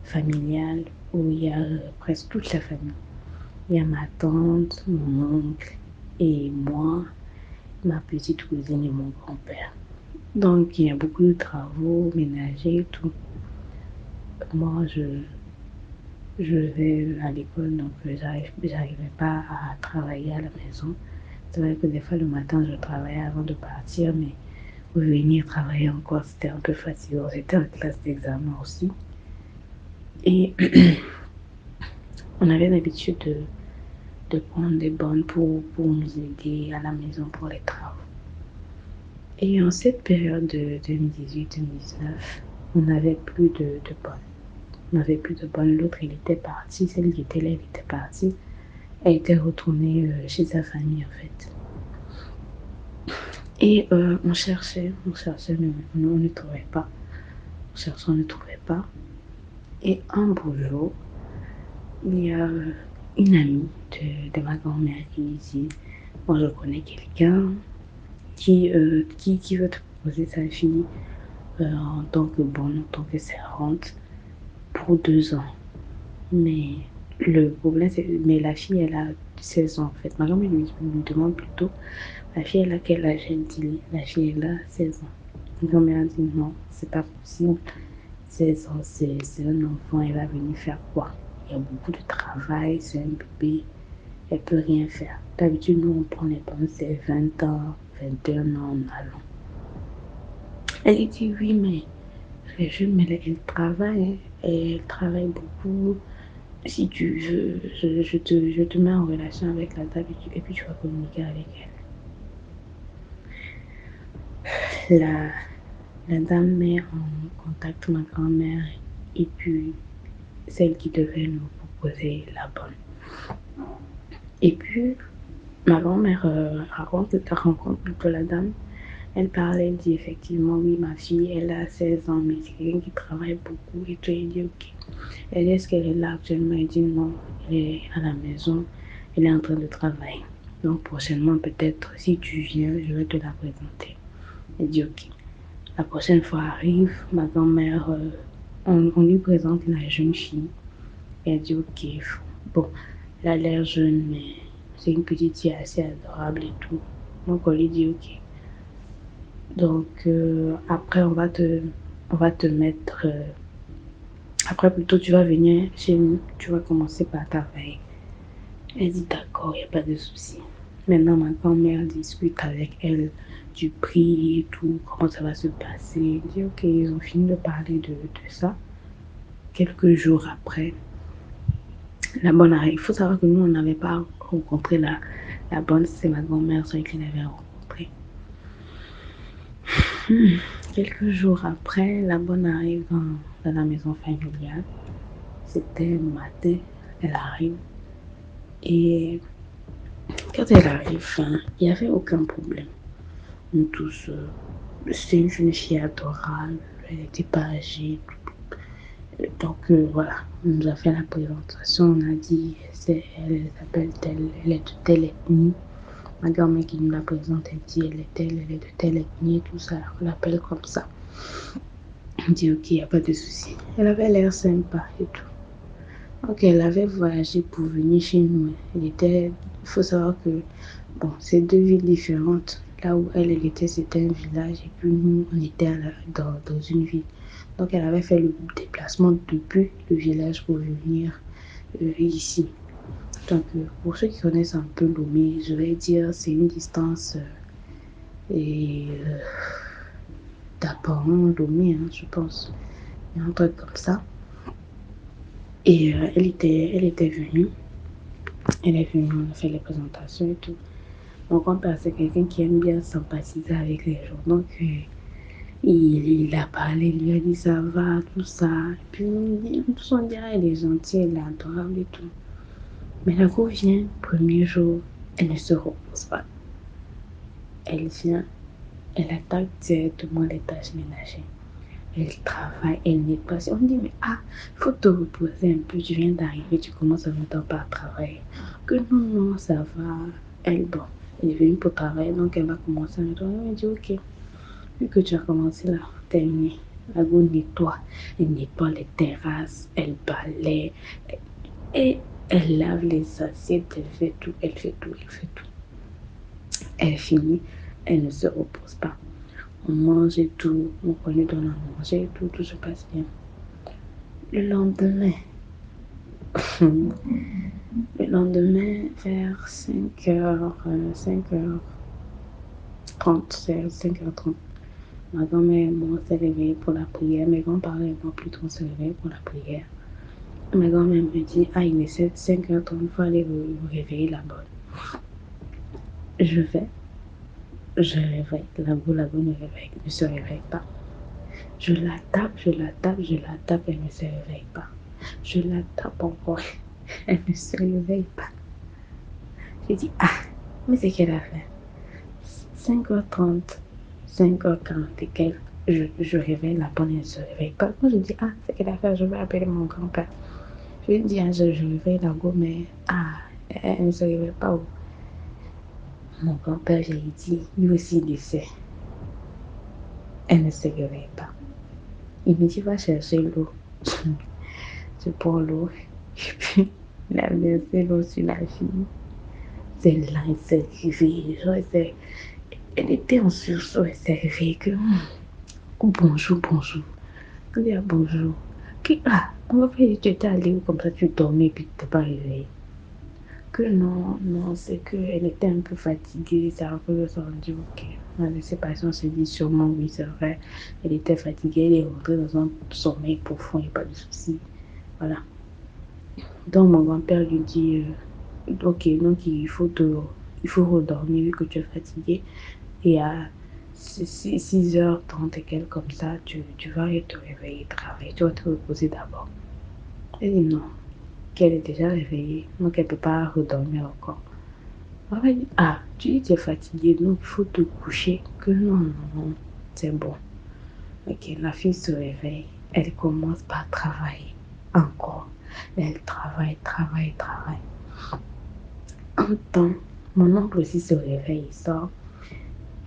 familiale où il y a presque toute la famille. Il y a ma tante, mon oncle et moi, ma petite cousine et mon grand-père. Donc, il y a beaucoup de travaux ménagers et tout. Moi, je vais à l'école, donc j'arrivais pas à travailler à la maison. C'est vrai que des fois, le matin, je travaillais avant de partir, mais venir travailler encore, c'était un peu fatigant. J'étais en classe d'examen aussi. Et on avait l'habitude de prendre des bonnes pour nous aider à la maison pour les travaux. Et en cette période de 2018-2019, on n'avait plus de bonnes. On n'avait plus de bonnes. L'autre, elle était partie. Celle qui était là, elle était partie. Elle était retournée chez sa famille, en fait. Et on cherchait, mais on ne trouvait pas. On cherchait, on ne trouvait pas. Et un beau jour, il y a une amie de ma grand-mère qui dit, moi je connais quelqu'un qui veut te proposer sa fille en tant que bonne, en tant que servante pour 2 ans. Mais le problème, mais la fille, elle a 16 ans en fait. Ma grand-mère lui demande plutôt, la fille, elle a quel âge? Elle dit, la fille, elle a 16 ans. Ma grand-mère dit, non, c'est pas possible. 16 ans, c'est un enfant, elle va venir faire quoi? Il y a beaucoup de travail, c'est un bébé, elle peut rien faire. D'habitude, nous, on prend les bonnes, c'est 20 ans, 21 ans en allant. Elle dit, oui, mais elle travaille, elle travaille beaucoup. Si tu veux, je te mets en relation avec la dame et puis tu vas communiquer avec elle. La dame met en contact ma grand-mère et puis celle qui devait nous proposer la bonne. Et puis, ma grand-mère raconte la rencontre de la dame. Elle parlait, elle dit effectivement, oui, ma fille, elle a 16 ans, mais c'est quelqu'un qui travaille beaucoup et tout. Elle dit, ok. Elle dit, est-ce qu'elle est là actuellement? Elle dit, non, elle est à la maison, elle est en train de travailler. Donc, prochainement, peut-être, si tu viens, je vais te la présenter. Elle dit, ok. La prochaine fois arrive, ma grand-mère, on lui présente la jeune fille. Elle dit, ok, bon, elle a l'air jeune, mais c'est une petite fille assez adorable et tout. Donc, on lui dit, ok. Donc, après, on va te mettre... après, plutôt, tu vas venir chez nous. Tu vas commencer par travailler. Elle dit, d'accord, il n'y a pas de souci. Maintenant, ma grand-mère discute avec elle du prix et tout, comment ça va se passer. Elle dit, ok, ils ont fini de parler de ça. Quelques jours après, la bonne arrive. Il faut savoir que nous, on n'avait pas rencontré la bonne. C'est ma grand-mère, celle qui l'avait rencontrée. Quelques jours après, la bonne arrive dans la maison familiale. C'était un matin, elle arrive. Et quand elle arrive, il n'y avait aucun problème. Nous tous, c'est une jeune fille adorable, elle n'était pas âgée. Donc voilà, on nous a fait la présentation, on a dit, elle s'appelle telle, elle est de telle ethnie. Ma grand-mère qui nous la présente, elle dit, elle est de telle ethnie et tout ça, on l'appelle comme ça. On dit, ok, il n'y a pas de souci. Elle avait l'air sympa et tout. Donc elle avait voyagé pour venir chez nous. Il faut savoir que, bon, c'est deux villes différentes. Là où elle était, c'était un village et puis nous, on était dans une ville. Donc elle avait fait le déplacement depuis le village pour venir ici. Donc pour ceux qui connaissent un peu Lomé, je vais dire c'est une distance d'apparemment Lomé, je pense. Il y a un truc comme ça. Et elle était venue. Elle est venue, on a fait les présentations et tout. Mon grand-père, c'est quelqu'un qui aime bien sympathiser avec les gens. Donc, il a parlé, il lui a dit ça va, tout ça. Et puis, tous on dirait elle est gentille, elle est adorable et tout. Mais la go vient, premier jour, elle ne se repose pas. Elle vient, elle attaque directement les tâches ménagères. Elle travaille, elle n'est pas. On dit, mais il faut te reposer un peu, tu viens d'arriver, tu commences à longtemps pas à travailler. Que non, ça va. Elle est venue pour travailler, donc elle va commencer à nettoyer. Elle dit, ok, vu que tu as commencé là, terminé. La go nettoie, elle nettoie les terrasses, elle balaye, et elle lave les assiettes, elle fait tout. Elle finit, elle ne se repose pas. On mange et tout, on lui donne à manger et tout se passe bien. Le lendemain, vers 5h30, c'est 5h30, ma grand-mère et moi s'est réveillés pour la prière. Mes grands-parents et moi plutôt on s'est réveillés pour la prière. Ma grand-mère me dit, il est 5h30, il faut aller vous réveiller là-bas. Je réveille, la go ne se réveille pas. Je la tape, elle ne se réveille pas. Je la tape encore, elle ne se réveille pas. J'ai dit, mais c'est qu'elle a fait 5h30, 5h40 et quelques, je réveille la bonne, elle ne se réveille pas. Moi, je dis, c'est qu'elle a fait, je vais appeler mon grand-père. Je lui dis, je réveille la go, mais elle ne se réveille pas. Mon grand-père, j'ai dit, lui aussi, il sait. Elle ne se réveille pas. Il me dit, va chercher l'eau. Je prends l'eau, et puis il a versé l'eau sur la fille. C'est là, elle s'est réveillée. Elle était en sursaut, elle s'est réveillée. Bonjour. Elle dit, bonjour. On va faire, tu étais allée où comme ça, tu dormais et puis tu t'es pas réveillée. Que non, c'est qu'elle était un peu fatiguée. C'est un peu ça, on dit, ok. On a laissé passer, on s'est dit sûrement, oui, c'est vrai. Elle était fatiguée, elle est rentrée dans un sommeil profond, il n'y a pas de souci. Voilà. Donc mon grand-père lui dit, ok, donc il faut redormir vu que tu es fatigué. Et à 6h30 et quelques comme ça, tu vas aller te réveiller, travailler, tu vas te reposer d'abord. Elle dit non, qu'elle est déjà réveillée, donc elle ne peut pas redormir encore. Elle dit, tu dis que tu es fatiguée, donc il faut te coucher. Que non, c'est bon. Ok, la fille se réveille, elle commence par travailler encore. Elle travaille. En temps, mon oncle aussi se réveille, il sort.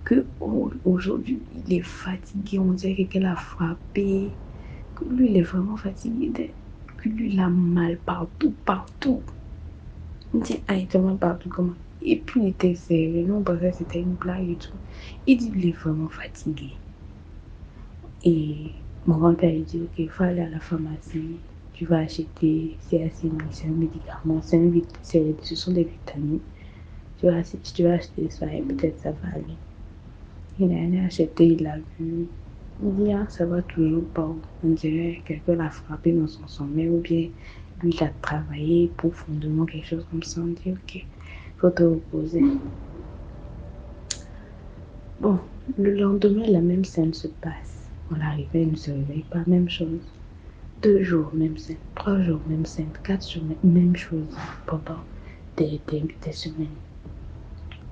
Que aujourd'hui, il est fatigué, on dirait qu'elle a frappé. Que lui, il est vraiment fatigué. Que lui, il a mal partout. Il dit, il te mal partout, comment? Et puis, il était sérieux, non, parce que c'était une blague et tout. Il dit, il est vraiment fatigué. Et mon grand-père, il dit, ok, il faut aller à la pharmacie. Tu vas acheter, c'est un médicament, ce sont des vitamines. Tu vas acheter ça et peut-être ça va aller. Il est allé acheter, il a vu. Il dit, ça va toujours pas. On dirait que quelqu'un l'a frappé dans son sommeil ou bien lui, il a travaillé profondément, quelque chose comme ça. On dit, ok, il faut te reposer. Bon, le lendemain, la même scène se passe. On arrivait, elle ne se réveille pas, même chose. 2 jours, même scène. 3 jours, même scène. 4 jours, même chose pendant des semaines.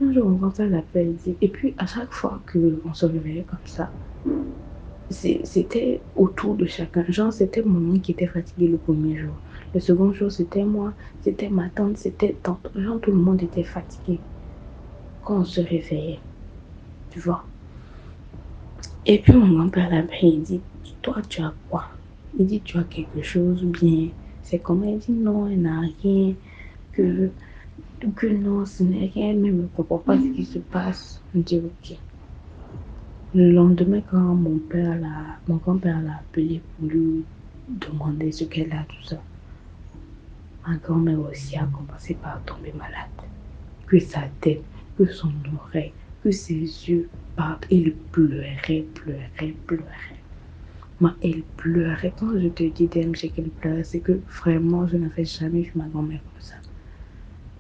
Un jour, mon grand-père l'appelle, dit, et puis à chaque fois qu'on se réveillait comme ça, c'était autour de chacun. Genre, c'était mon oncle qui était fatigué le premier jour. Le second jour, c'était moi, c'était ma tante, c'était tante. Genre, tout le monde était fatigué quand on se réveillait. Tu vois. Et puis, mon grand-père l'appelle, il dit, toi, tu as quoi? Il dit, tu as quelque chose ou bien c'est comment? Il dit, non, elle n'a rien, que non, ce n'est rien, elle-même ne comprend pas ce qui se passe. On dit, ok. Le lendemain, quand mon grand-père l'a appelé pour lui demander ce qu'elle a, tout ça, ma grand-mère aussi a commencé par tomber malade. Que sa tête, que son oreille, que ses yeux partent. Elle pleurait. Elle pleurait. Quand je te dis DMG qu'elle pleurait, c'est que vraiment, je n'avais jamais vu ma grand-mère comme ça.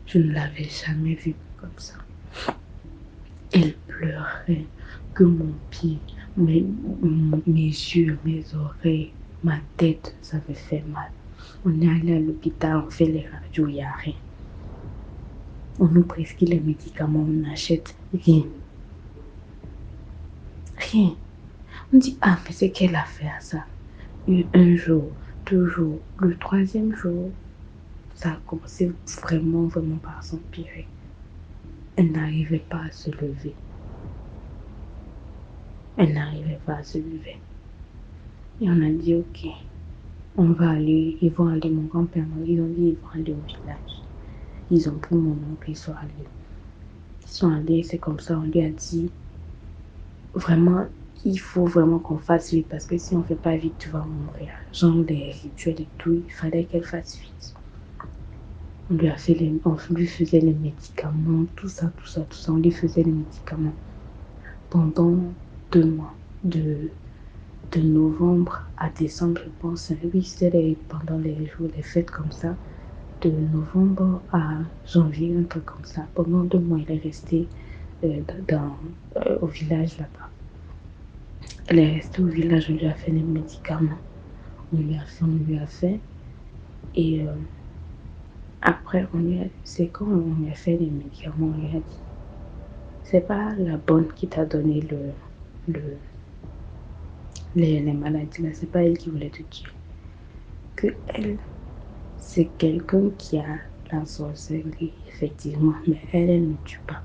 Je ne l'avais jamais vue comme ça. Elle pleurait, que mon pied, mes yeux, mes oreilles, ma tête, ça me fait mal. On est allé à l'hôpital, on fait les radios, il n'y a rien. On nous prescrit les médicaments, on achète rien. Rien. On dit, ah, mais c'est quelle affaire ça? Un jour, 2 jours, le 3e jour, ça a commencé vraiment par s'empirer. Elle n'arrivait pas à se lever. Et on a dit, ok, on va aller, ils vont aller, mon grand-père, ils ont dit, ils vont aller au village. Ils ont pris mon oncle, ils sont allés, c'est comme ça, on lui a dit, vraiment, il faut vraiment qu'on fasse vite, parce que si on ne fait pas vite, tu vas mourir. Genre, les rituels et tout, il fallait qu'elle fasse vite. On lui faisait les médicaments, tout ça, on lui faisait les médicaments. Pendant 2 mois, de novembre à décembre, je pense. Oui, c'était pendant les jours, les fêtes comme ça. De novembre à janvier, un truc comme ça. Pendant 2 mois, il est resté au village là-bas. Elle est restée au village, on lui a fait les médicaments. On lui a fait. Et après, c'est quand on lui a fait les médicaments, on lui a dit, c'est pas la bonne qui t'a donné les maladies là, c'est pas elle qui voulait te tuer. Que elle, c'est quelqu'un qui a la sorcellerie, effectivement, mais elle ne tue pas.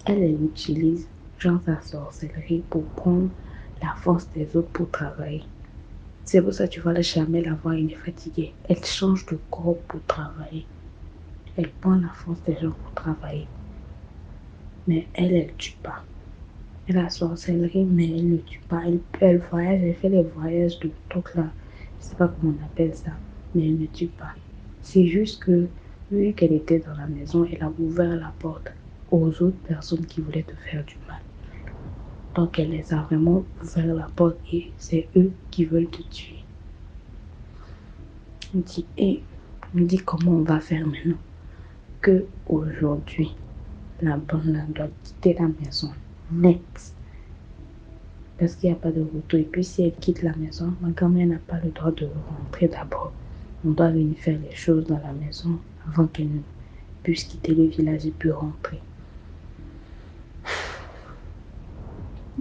Elle utilise genre sa sorcellerie pour prendre la force des autres pour travailler. C'est pour ça que tu vas jamais la voir, elle est fatiguée. Elle change de corps pour travailler. Elle prend la force des gens pour travailler. Mais elle ne tue pas. Elle a la sorcellerie, mais elle ne tue pas. Elle voyage, elle fait les voyages de trucs là. Je ne sais pas comment on appelle ça, mais elle ne tue pas. C'est juste que, vu qu'elle était dans la maison, elle a ouvert la porte aux autres personnes qui voulaient te faire du mal. Donc, elle les a vraiment ouvert la porte et c'est eux qui veulent te tuer. On dit comment on va faire maintenant? Que aujourd'hui, la bonne doit quitter la maison net. Parce qu'il n'y a pas de retour. Et puis, si elle quitte la maison, ma grand-mère n'a pas le droit de rentrer d'abord. On doit venir faire les choses dans la maison avant qu'elle ne puisse quitter le village et puis rentrer.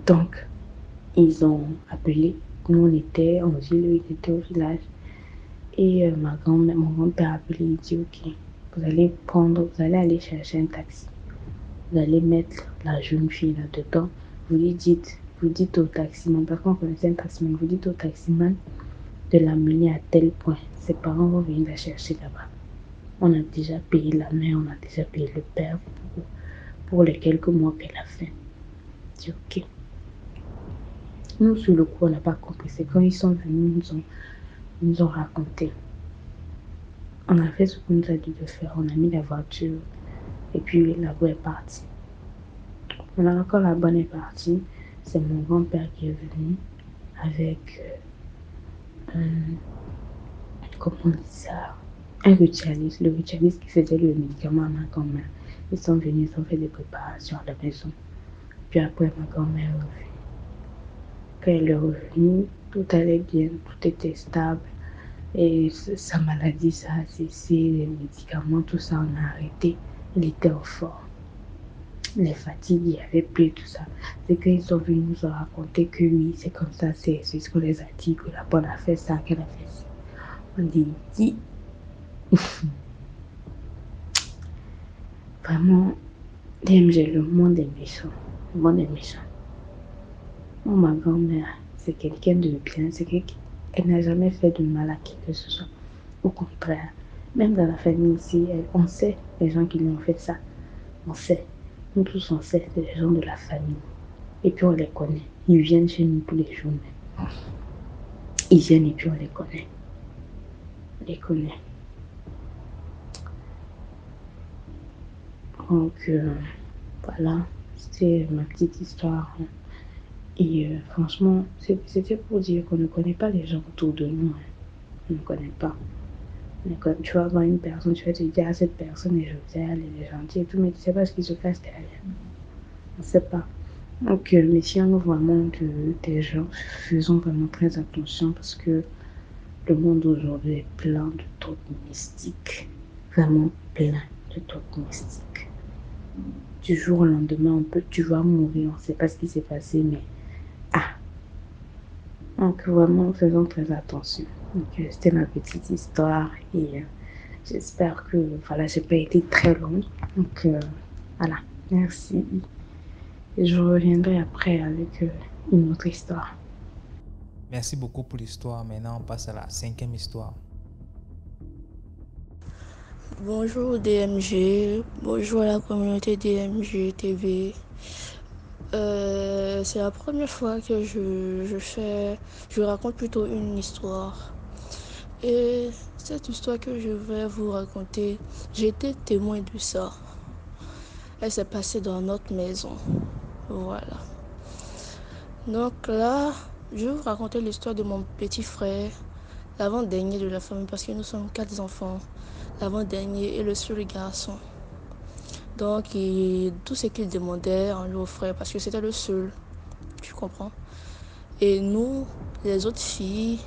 Donc, ils ont appelé. Nous, on était en ville, eux, ils étaient au village. Et mon grand-père a appelé, il dit, ok, vous allez aller chercher un taxi. Vous allez mettre la jeune fille là-dedans. Vous dites au taximan, parce qu'on connaissait un taximan, vous dites au taximan de l'amener à tel point. Ses parents vont venir la chercher là-bas. On a déjà payé la mère, on a déjà payé le père pour les quelques mois qu'elle a fait. Je dis ok. Nous, sur le coup, on n'a pas compris. C'est quand ils sont venus, ils nous ont raconté. On a fait ce qu'on nous a dit de faire. On a mis la voiture et puis la voie est partie. Maintenant, quand la bonne est partie, c'est mon grand-père qui est venu avec comment on dit ça, un ritualiste, le ritualiste qui faisait le médicament à ma grand-mère. Ils sont venus, ils ont fait des préparations à la maison. Puis après, ma grand-mère est revenue. Quand elle est revenue, tout allait bien, tout était stable. Et sa maladie, ça a cessé, les médicaments, tout ça, on a arrêté. Il était en forme. Les fatigues, il n'y avait plus tout ça. C'est qu'ils sont venus nous raconter que oui, c'est comme ça, c'est ce qu'on les a dit, que la bonne a fait ça, qu'elle a fait ça. On dit, vraiment, DMG, le monde est méchant. Le monde est méchant. Moi, ma grand-mère, c'est quelqu'un de bien, elle n'a jamais fait de mal à qui que ce soit. Au contraire, même dans la famille ici, on sait les gens qui lui ont fait ça. On sait. Nous tous, on sait, c'est les gens de la famille. Et puis on les connaît. Ils viennent chez nous tous les jours même. Ils viennent et puis on les connaît. On les connaît. Donc, voilà, c'était ma petite histoire. Et franchement, c'était pour dire qu'on ne connaît pas les gens autour de nous. On ne connaît pas. Tu vas voir une personne, tu vas te dire, cette personne est joviale, elle est gentille et tout, mais tu ne sais pas ce qui se passe derrière. On ne sait pas. Donc, méfions-nous vraiment des gens. Faisons vraiment très attention parce que le monde d'aujourd'hui est plein de trucs mystiques. Vraiment plein de trucs mystiques. Du jour au lendemain, tu vas mourir, on ne sait pas ce qui s'est passé, mais donc vraiment, faisons très attention. Donc, c'était ma petite histoire et j'espère que voilà, j'ai pas été très longue. Donc voilà, merci. Et je reviendrai après avec une autre histoire. Merci beaucoup pour l'histoire. Maintenant, on passe à la 5e histoire. Bonjour DMG, bonjour à la communauté DMG TV. C'est la première fois que je raconte plutôt une histoire. Et cette histoire que je vais vous raconter, j'ai été témoin de ça. Elle s'est passée dans notre maison. Voilà. Donc là, je vais vous raconter l'histoire de mon petit frère, l'avant-dernier de la famille, parce que nous sommes 4 enfants. L'avant-dernier et le seul garçon. Donc, tout ce qu'il demandait, on lui offrait parce que c'était le seul. Tu comprends? Et nous, les autres filles,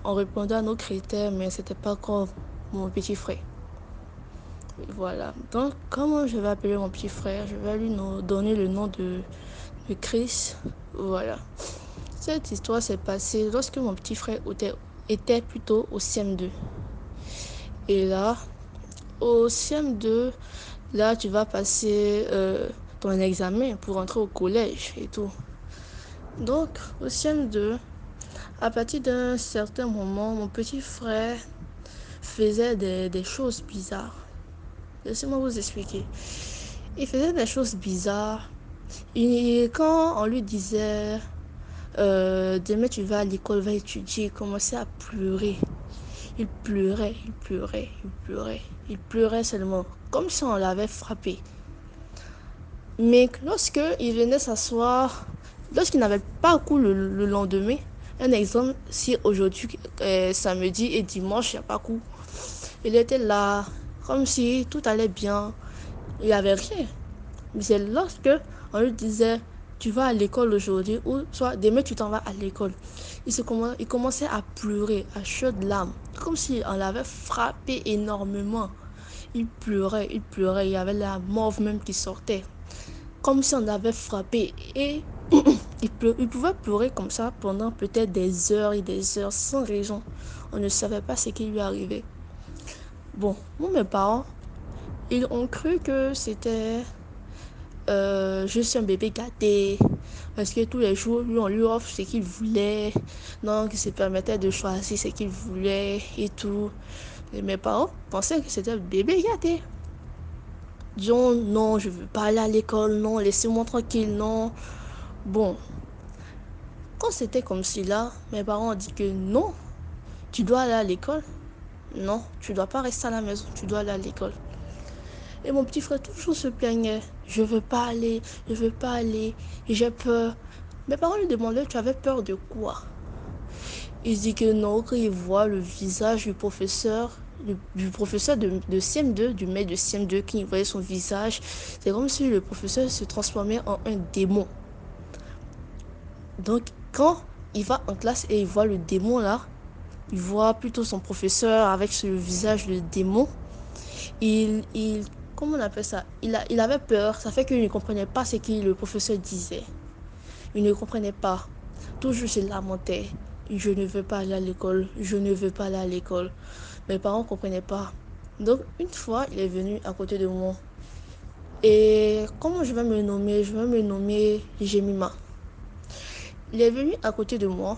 on répondait à nos critères, mais c'était pas comme mon petit frère. Voilà. Donc, comment je vais appeler mon petit frère? Je vais lui donner le nom de Chris. Voilà. Cette histoire s'est passée lorsque mon petit frère était plutôt au CM2. Et là, au CM2, là, tu vas passer ton examen pour entrer au collège et tout. Donc, au CM2, à partir d'un certain moment, mon petit frère faisait des choses bizarres. Laissez-moi vous expliquer. Il faisait des choses bizarres. Et quand on lui disait demain tu vas à l'école, va étudier, il commençait à pleurer. Il pleurait, il pleurait, il pleurait. Il pleurait seulement, comme si on l'avait frappé. Mais lorsqu'il venait s'asseoir, lorsqu'il n'avait pas cours le lendemain, un exemple, si aujourd'hui, samedi et dimanche, il n'y a pas cours, il était là, comme si tout allait bien, il n'y avait rien. Mais c'est lorsque on lui disait, tu vas à l'école aujourd'hui, ou soit demain tu t'en vas à l'école. Il commençait à pleurer, à chaudes larmes, comme si on l'avait frappé énormément. Il pleurait, il y avait la morve même qui sortait, comme si on l'avait frappé. Et il pouvait pleurer comme ça pendant peut-être des heures et des heures sans raison. On ne savait pas ce qui lui arrivait. Bon, mes parents, ils ont cru que c'était juste un bébé gâté, parce que tous les jours, lui, on lui offre ce qu'il voulait, donc il se permettait de choisir ce qu'il voulait et tout. Et mes parents pensaient que c'était un bébé gâté. Disons, non, je veux pas aller à l'école, non, laissez-moi tranquille, non. Bon, quand c'était comme si là, mes parents ont dit que non, tu dois aller à l'école. Non, tu dois pas rester à la maison, tu dois aller à l'école. Et mon petit frère toujours se plaignait. Je veux pas aller, je veux pas aller, j'ai peur. Mes parents lui demandaient, tu avais peur de quoi? Il dit que non, quand il voit le visage du professeur, du professeur de CM2, du maître de CM2 qui voyait son visage. C'est comme si le professeur se transformait en un démon. Donc, quand il va en classe et il voit le démon là, il voit plutôt son professeur avec ce visage de démon, comment on appelle ça? Il avait peur, ça fait qu'il ne comprenait pas ce que le professeur disait. Il ne comprenait pas. Toujours se lamentait. Je ne veux pas aller à l'école, je ne veux pas aller à l'école. Mes parents ne comprenaient pas. Donc, une fois, il est venu à côté de moi. Et comment je vais me nommer? Je vais me nommer Jemima. Il est venu à côté de moi.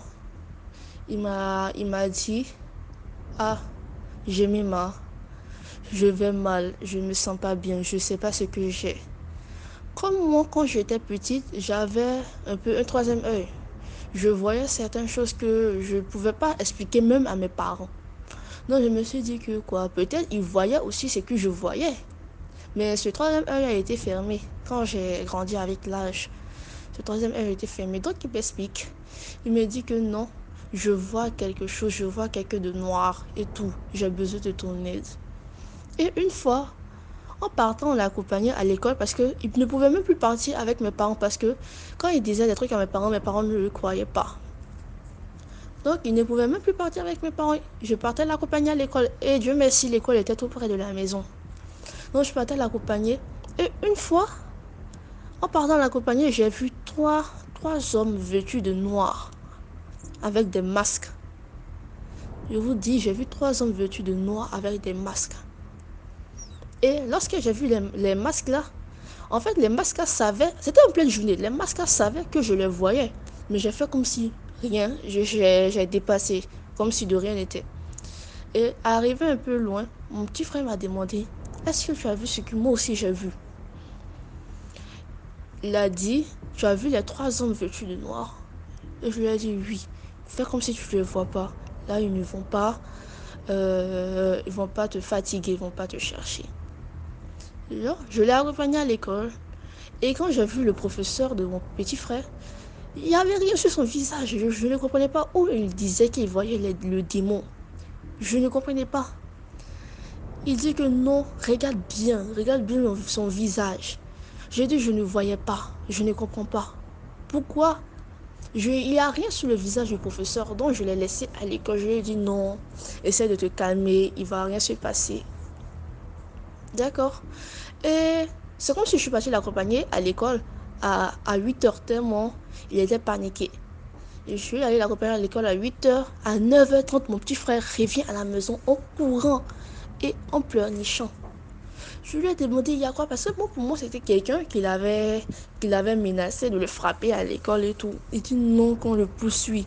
Il m'a dit, ah, Jemima, je vais mal, je ne me sens pas bien, je ne sais pas ce que j'ai. Comme moi, quand j'étais petite, j'avais un peu un troisième œil. Je voyais certaines choses que je ne pouvais pas expliquer même à mes parents. Donc je me suis dit que quoi, peut-être ils voyaient aussi ce que je voyais. Mais ce troisième œil a été fermé quand j'ai grandi avec l'âge. Ce troisième œil a été fermé. Donc il m'explique. Il me dit que non, je vois quelque chose, je vois quelque de noir et tout. J'ai besoin de ton aide. Et une fois, en partant, on l'a accompagné à l'école parce qu'il ne pouvait même plus partir avec mes parents parce que quand il disait des trucs à mes parents ne le croyaient pas. Donc, il ne pouvait même plus partir avec mes parents. Je partais l'accompagner à l'école. Et Dieu merci, l'école était tout près de la maison. Donc, je partais l'accompagner. Et une fois, en partant l'accompagner, j'ai vu trois hommes vêtus de noir avec des masques. Je vous dis, j'ai vu 3 hommes vêtus de noir avec des masques. Et lorsque j'ai vu les masques là, en fait, les masques savaient, c'était en pleine journée, les masques savaient que je les voyais. Mais j'ai fait comme si rien, j'ai dépassé, comme si de rien n'était. Et arrivé un peu loin, mon petit frère m'a demandé, est-ce que tu as vu ce que moi aussi j'ai vu? Il a dit, tu as vu les 3 hommes vêtus de noir? Et je lui ai dit, oui. Fais comme si tu ne les vois pas. Là, ils ne vont pas, ils vont pas te fatiguer, ils vont pas te chercher. Là, je l'ai accompagné à l'école. Et quand j'ai vu le professeur de mon petit frère, il n'y avait rien sur son visage. Je ne comprenais pas où il disait qu'il voyait le démon. Je ne comprenais pas. Il dit que non, regarde bien son visage. J'ai dit, je ne voyais pas, je ne comprends pas. Pourquoi? Il n'y a rien sur le visage du professeur, donc je l'ai laissé à l'école. Je lui ai dit, non, essaie de te calmer, il ne va rien se passer. D'accord. Et c'est comme si je suis partie l'accompagner à l'école à 8h tellement il était paniqué. Je suis allée l'accompagner à l'école à 8h. À 9h30, mon petit frère revient à la maison en courant et en pleurnichant. Je lui ai demandé il y a quoi, parce que bon, pour moi c'était quelqu'un qui l'avait menacé de le frapper à l'école et tout. Il dit non, qu'on le poursuit.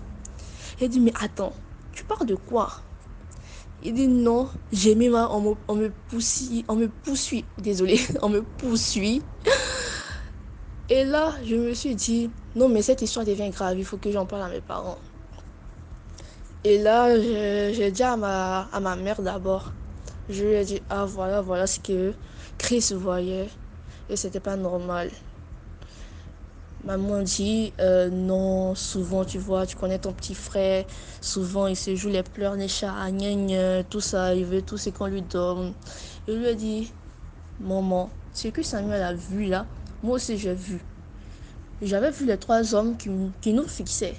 Il dit mais attends, tu parles de quoi? Il dit non, j'ai mis on me poursuit, désolé, on me poursuit. Et là, je me suis dit non mais cette histoire devient grave, il faut que j'en parle à mes parents. Et là, j'ai dit à ma mère d'abord. Je lui ai dit, ah voilà ce que Chris voyait. Et c'était pas normal. Maman dit, non, souvent tu vois, tu connais ton petit frère. Souvent il se joue les pleurnichards, tout ça, il veut tout ce qu'on lui donne. Je lui ai dit, maman, ce que Samuel a vu là, moi aussi j'ai vu. J'avais vu les 3 hommes qui nous fixaient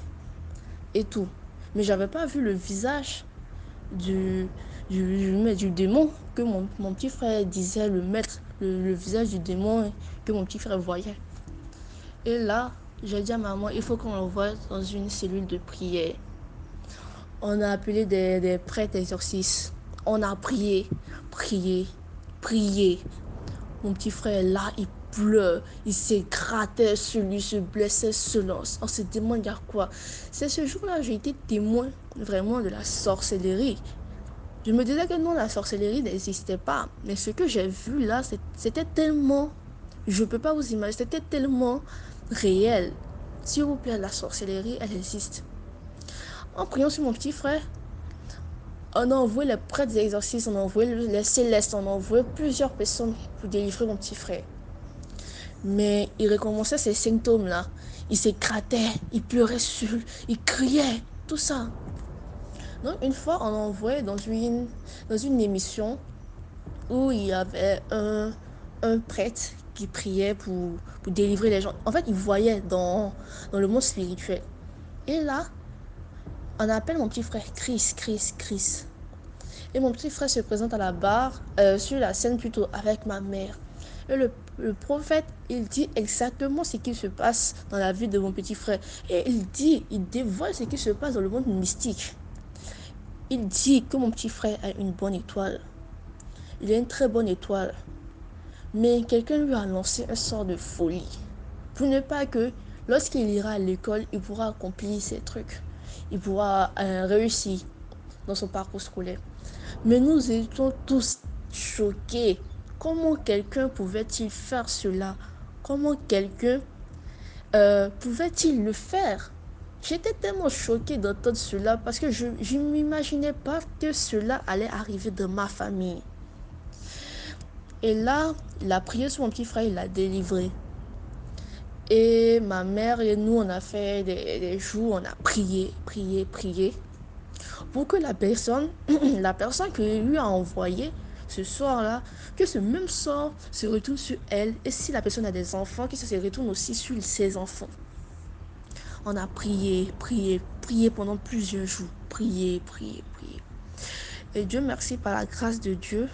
et tout. Mais j'avais pas vu le visage du démon que mon petit frère disait le maître, le visage du démon que mon petit frère voyait. Et là, j'ai dit à maman, il faut qu'on l'envoie dans une cellule de prière. On a appelé des prêtres d'exorcisme. On a prié. Mon petit frère là, il pleure, il s'écratait sur lui, se blessait, se lance. On se demande il y a quoi. C'est ce jour-là, j'ai été témoin vraiment de la sorcellerie. Je me disais que non, la sorcellerie n'existait pas. Mais ce que j'ai vu là, c'était tellement... Je ne peux pas vous imaginer, c'était tellement réel. S'il vous plaît, la sorcellerie, elle existe. En priant sur mon petit frère, on a envoyé les prêtres des exorcismes, on a envoyé les célestes, on a envoyé plusieurs personnes pour délivrer mon petit frère. Mais il recommençait ces symptômes-là. Il s'écratait, il pleurait il criait, tout ça. Donc une fois, on envoyait dans une émission où il y avait un prêtre qui priait pour délivrer les gens. En fait, il voyait dans le monde spirituel. Et là, on appelle mon petit frère Chris. Et mon petit frère se présente à la barre, sur la scène plutôt, avec ma mère. Et le prophète, il dit exactement ce qui se passe dans la vie de mon petit frère. Et il dévoile ce qui se passe dans le monde mystique. Il dit que mon petit frère a une bonne étoile. Il a une très bonne étoile. Mais quelqu'un lui a lancé un sort de folie. Pour ne pas que, lorsqu'il ira à l'école, il pourra accomplir ses trucs. Il pourra réussir dans son parcours scolaire. Mais nous étions tous choqués. Comment quelqu'un pouvait-il faire cela? Comment quelqu'un pouvait-il le faire? J'étais tellement choquée d'entendre cela parce que je ne m'imaginais pas que cela allait arriver dans ma famille. Et là, il a prié sur mon petit frère, il l'a délivré. Et ma mère et nous, on a fait des jours, on a prié. Pour que la personne qui lui a envoyé ce sort-là, que ce même sort se retourne sur elle. Et si la personne a des enfants, que ça se retourne aussi sur ses enfants. On a prié pendant plusieurs jours. Prié. Et Dieu merci, par la grâce de Dieu,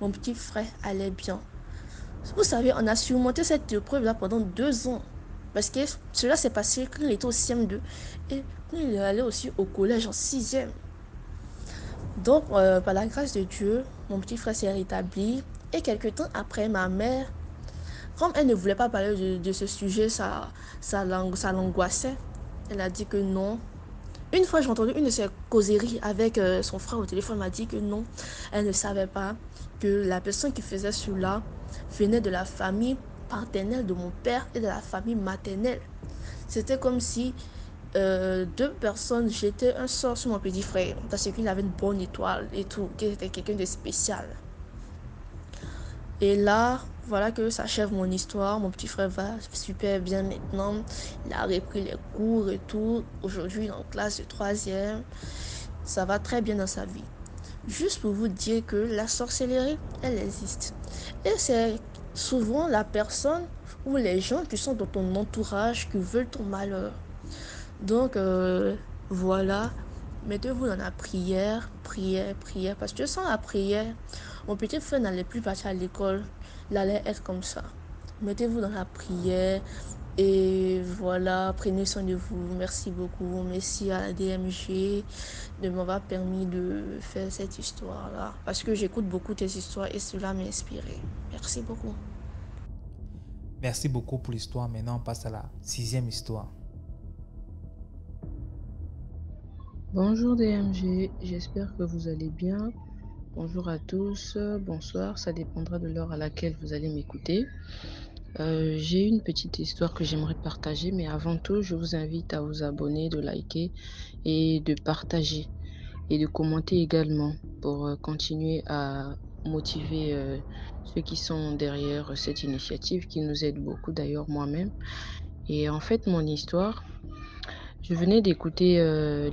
mon petit frère allait bien. Vous savez, on a surmonté cette épreuve-là pendant 2 ans. Parce que cela s'est passé quand il était au CM2. Et quand il est allé aussi au collège en 6e. Donc, par la grâce de Dieu, mon petit frère s'est rétabli. Et quelques temps après, ma mère, comme elle ne voulait pas parler de ce sujet, ça l'angoissait. Elle a dit que non. Une fois, j'ai entendu une de ses causeries avec son frère au téléphone. Elle m'a dit que non, elle ne savait pas que la personne qui faisait cela venait de la famille paternelle de mon père et de la famille maternelle. C'était comme si 2 personnes jetaient un sort sur mon petit frère parce qu'il avait une bonne étoile et tout, qu'il était quelqu'un de spécial. Et là, voilà que s'achève mon histoire. Mon petit frère va super bien maintenant. Il a repris les cours et tout. Aujourd'hui, il est en classe de 3e. Ça va très bien dans sa vie. Juste pour vous dire que la sorcellerie, elle existe. Et c'est souvent la personne ou les gens qui sont dans ton entourage qui veulent ton malheur. Donc, voilà. Mettez-vous dans la prière, parce que sans la prière, mon petit frère n'allait plus partir à l'école. Il allait être comme ça. Mettez-vous dans la prière. Et voilà, prenez soin de vous. Merci beaucoup. Merci à la DMG de m'avoir permis de faire cette histoire-là. Parce que j'écoute beaucoup tes histoires et cela m'a inspiré. Merci beaucoup. Merci beaucoup pour l'histoire. Maintenant, on passe à la 6e histoire. Bonjour DMG, j'espère que vous allez bien. Bonjour à tous, bonsoir, ça dépendra de l'heure à laquelle vous allez m'écouter. J'ai une petite histoire que j'aimerais partager, mais avant tout, je vous invite à vous abonner, de liker et de partager et de commenter également pour continuer à motiver ceux qui sont derrière cette initiative qui nous aide beaucoup, d'ailleurs moi-même. Et en fait, mon histoire, je venais d'écouter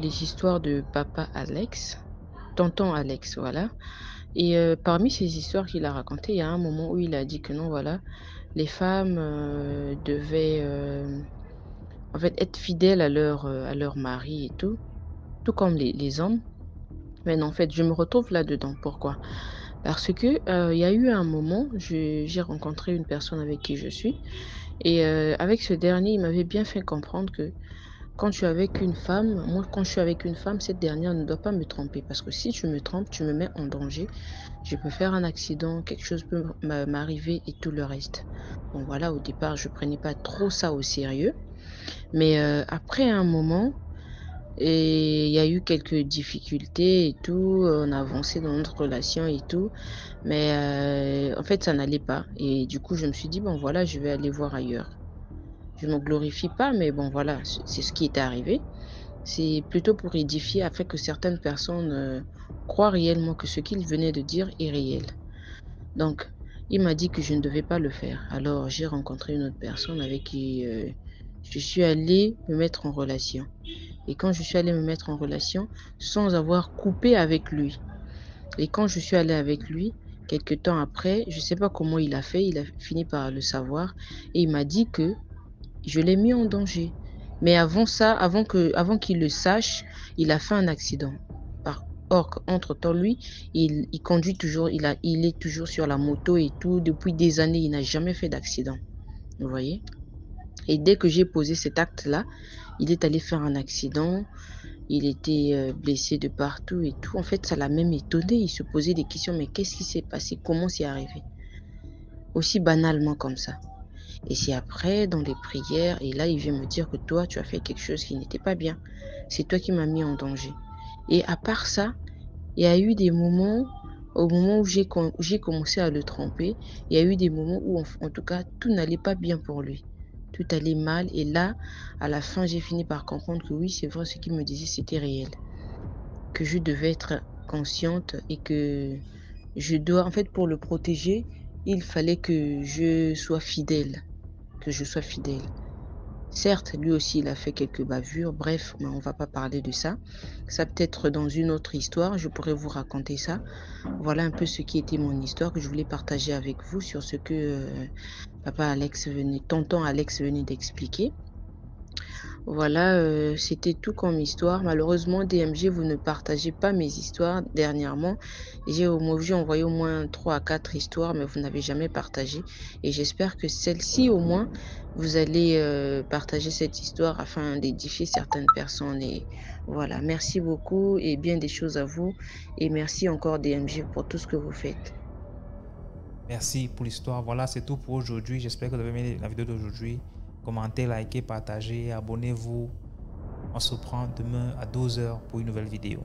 les histoires de papa Alex, tonton Alex, voilà. Et parmi ces histoires qu'il a racontées, il y a un moment où il a dit que non, voilà, les femmes devaient en fait être fidèles à leur mari et tout comme les hommes. Mais non, en fait, je me retrouve là-dedans. Pourquoi? Parce que il y a eu un moment, j'ai rencontré une personne avec qui je suis, et avec ce dernier, il m'avait bien fait comprendre que quand tu es avec une femme, moi, quand je suis avec une femme, cette dernière ne doit pas me tromper. Parce que si tu me trompes, tu me mets en danger. Je peux faire un accident, quelque chose peut m'arriver et tout le reste. Bon, voilà, au départ, je prenais pas trop ça au sérieux. Mais après un moment, et il y a eu quelques difficultés et tout, on a avancé dans notre relation et tout. Mais en fait, ça n'allait pas. Et du coup, je me suis dit, bon, voilà, je vais aller voir ailleurs. Je ne me glorifie pas, mais bon, voilà, c'est ce qui est arrivé. C'est plutôt pour édifier afin que certaines personnes croient réellement que ce qu'il venait de dire est réel. Donc, il m'a dit que je ne devais pas le faire. Alors, j'ai rencontré une autre personne avec qui je suis allée me mettre en relation. Et quand je suis allée me mettre en relation, sans avoir coupé avec lui. Et quand je suis allée avec lui, quelques temps après, je ne sais pas comment il a fait, il a fini par le savoir. Et il m'a dit que je l'ai mis en danger. Mais avant ça, avant qu'il le sache, il a fait un accident. Or, entre-temps, lui, il conduit toujours, il est toujours sur la moto et tout. Depuis des années, il n'a jamais fait d'accident. Vous voyez? Et dès que j'ai posé cet acte-là, il est allé faire un accident. Il était blessé de partout et tout. En fait, ça l'a même étonné. Il se posait des questions. Mais qu'est-ce qui s'est passé? Comment c'est arrivé? Aussi banalement comme ça. Et c'est après, dans les prières, et là, il vient me dire que toi, tu as fait quelque chose qui n'était pas bien. C'est toi qui m'as mis en danger. Et à part ça, il y a eu des moments, au moment où j'ai commencé à le tromper, il y a eu des moments où, en tout cas, tout n'allait pas bien pour lui. Tout allait mal. Et là, à la fin, j'ai fini par comprendre que oui, c'est vrai, ce qu'il me disait, c'était réel. Que je devais être consciente et que je dois, en fait, pour le protéger, il fallait que je sois fidèle. Que je sois fidèle. Certes, lui aussi, il a fait quelques bavures. Bref, mais on ne va pas parler de ça. Ça peut-être dans une autre histoire, je pourrais vous raconter ça. Voilà un peu ce qui était mon histoire que je voulais partager avec vous sur ce que tonton Alex venait d'expliquer. Voilà, c'était tout comme histoire. Malheureusement, DMG, vous ne partagez pas mes histoires dernièrement. J'ai envoyé au moins 3 à 4 histoires, mais vous n'avez jamais partagé. Et j'espère que celle-ci, au moins, vous allez partager cette histoire afin d'édifier certaines personnes. Et voilà, merci beaucoup et bien des choses à vous. Et merci encore DMG pour tout ce que vous faites. Merci pour l'histoire. Voilà, c'est tout pour aujourd'hui. J'espère que vous avez aimé la vidéo d'aujourd'hui. Commentez, likez, partagez, abonnez-vous. On se prend demain à 12h pour une nouvelle vidéo.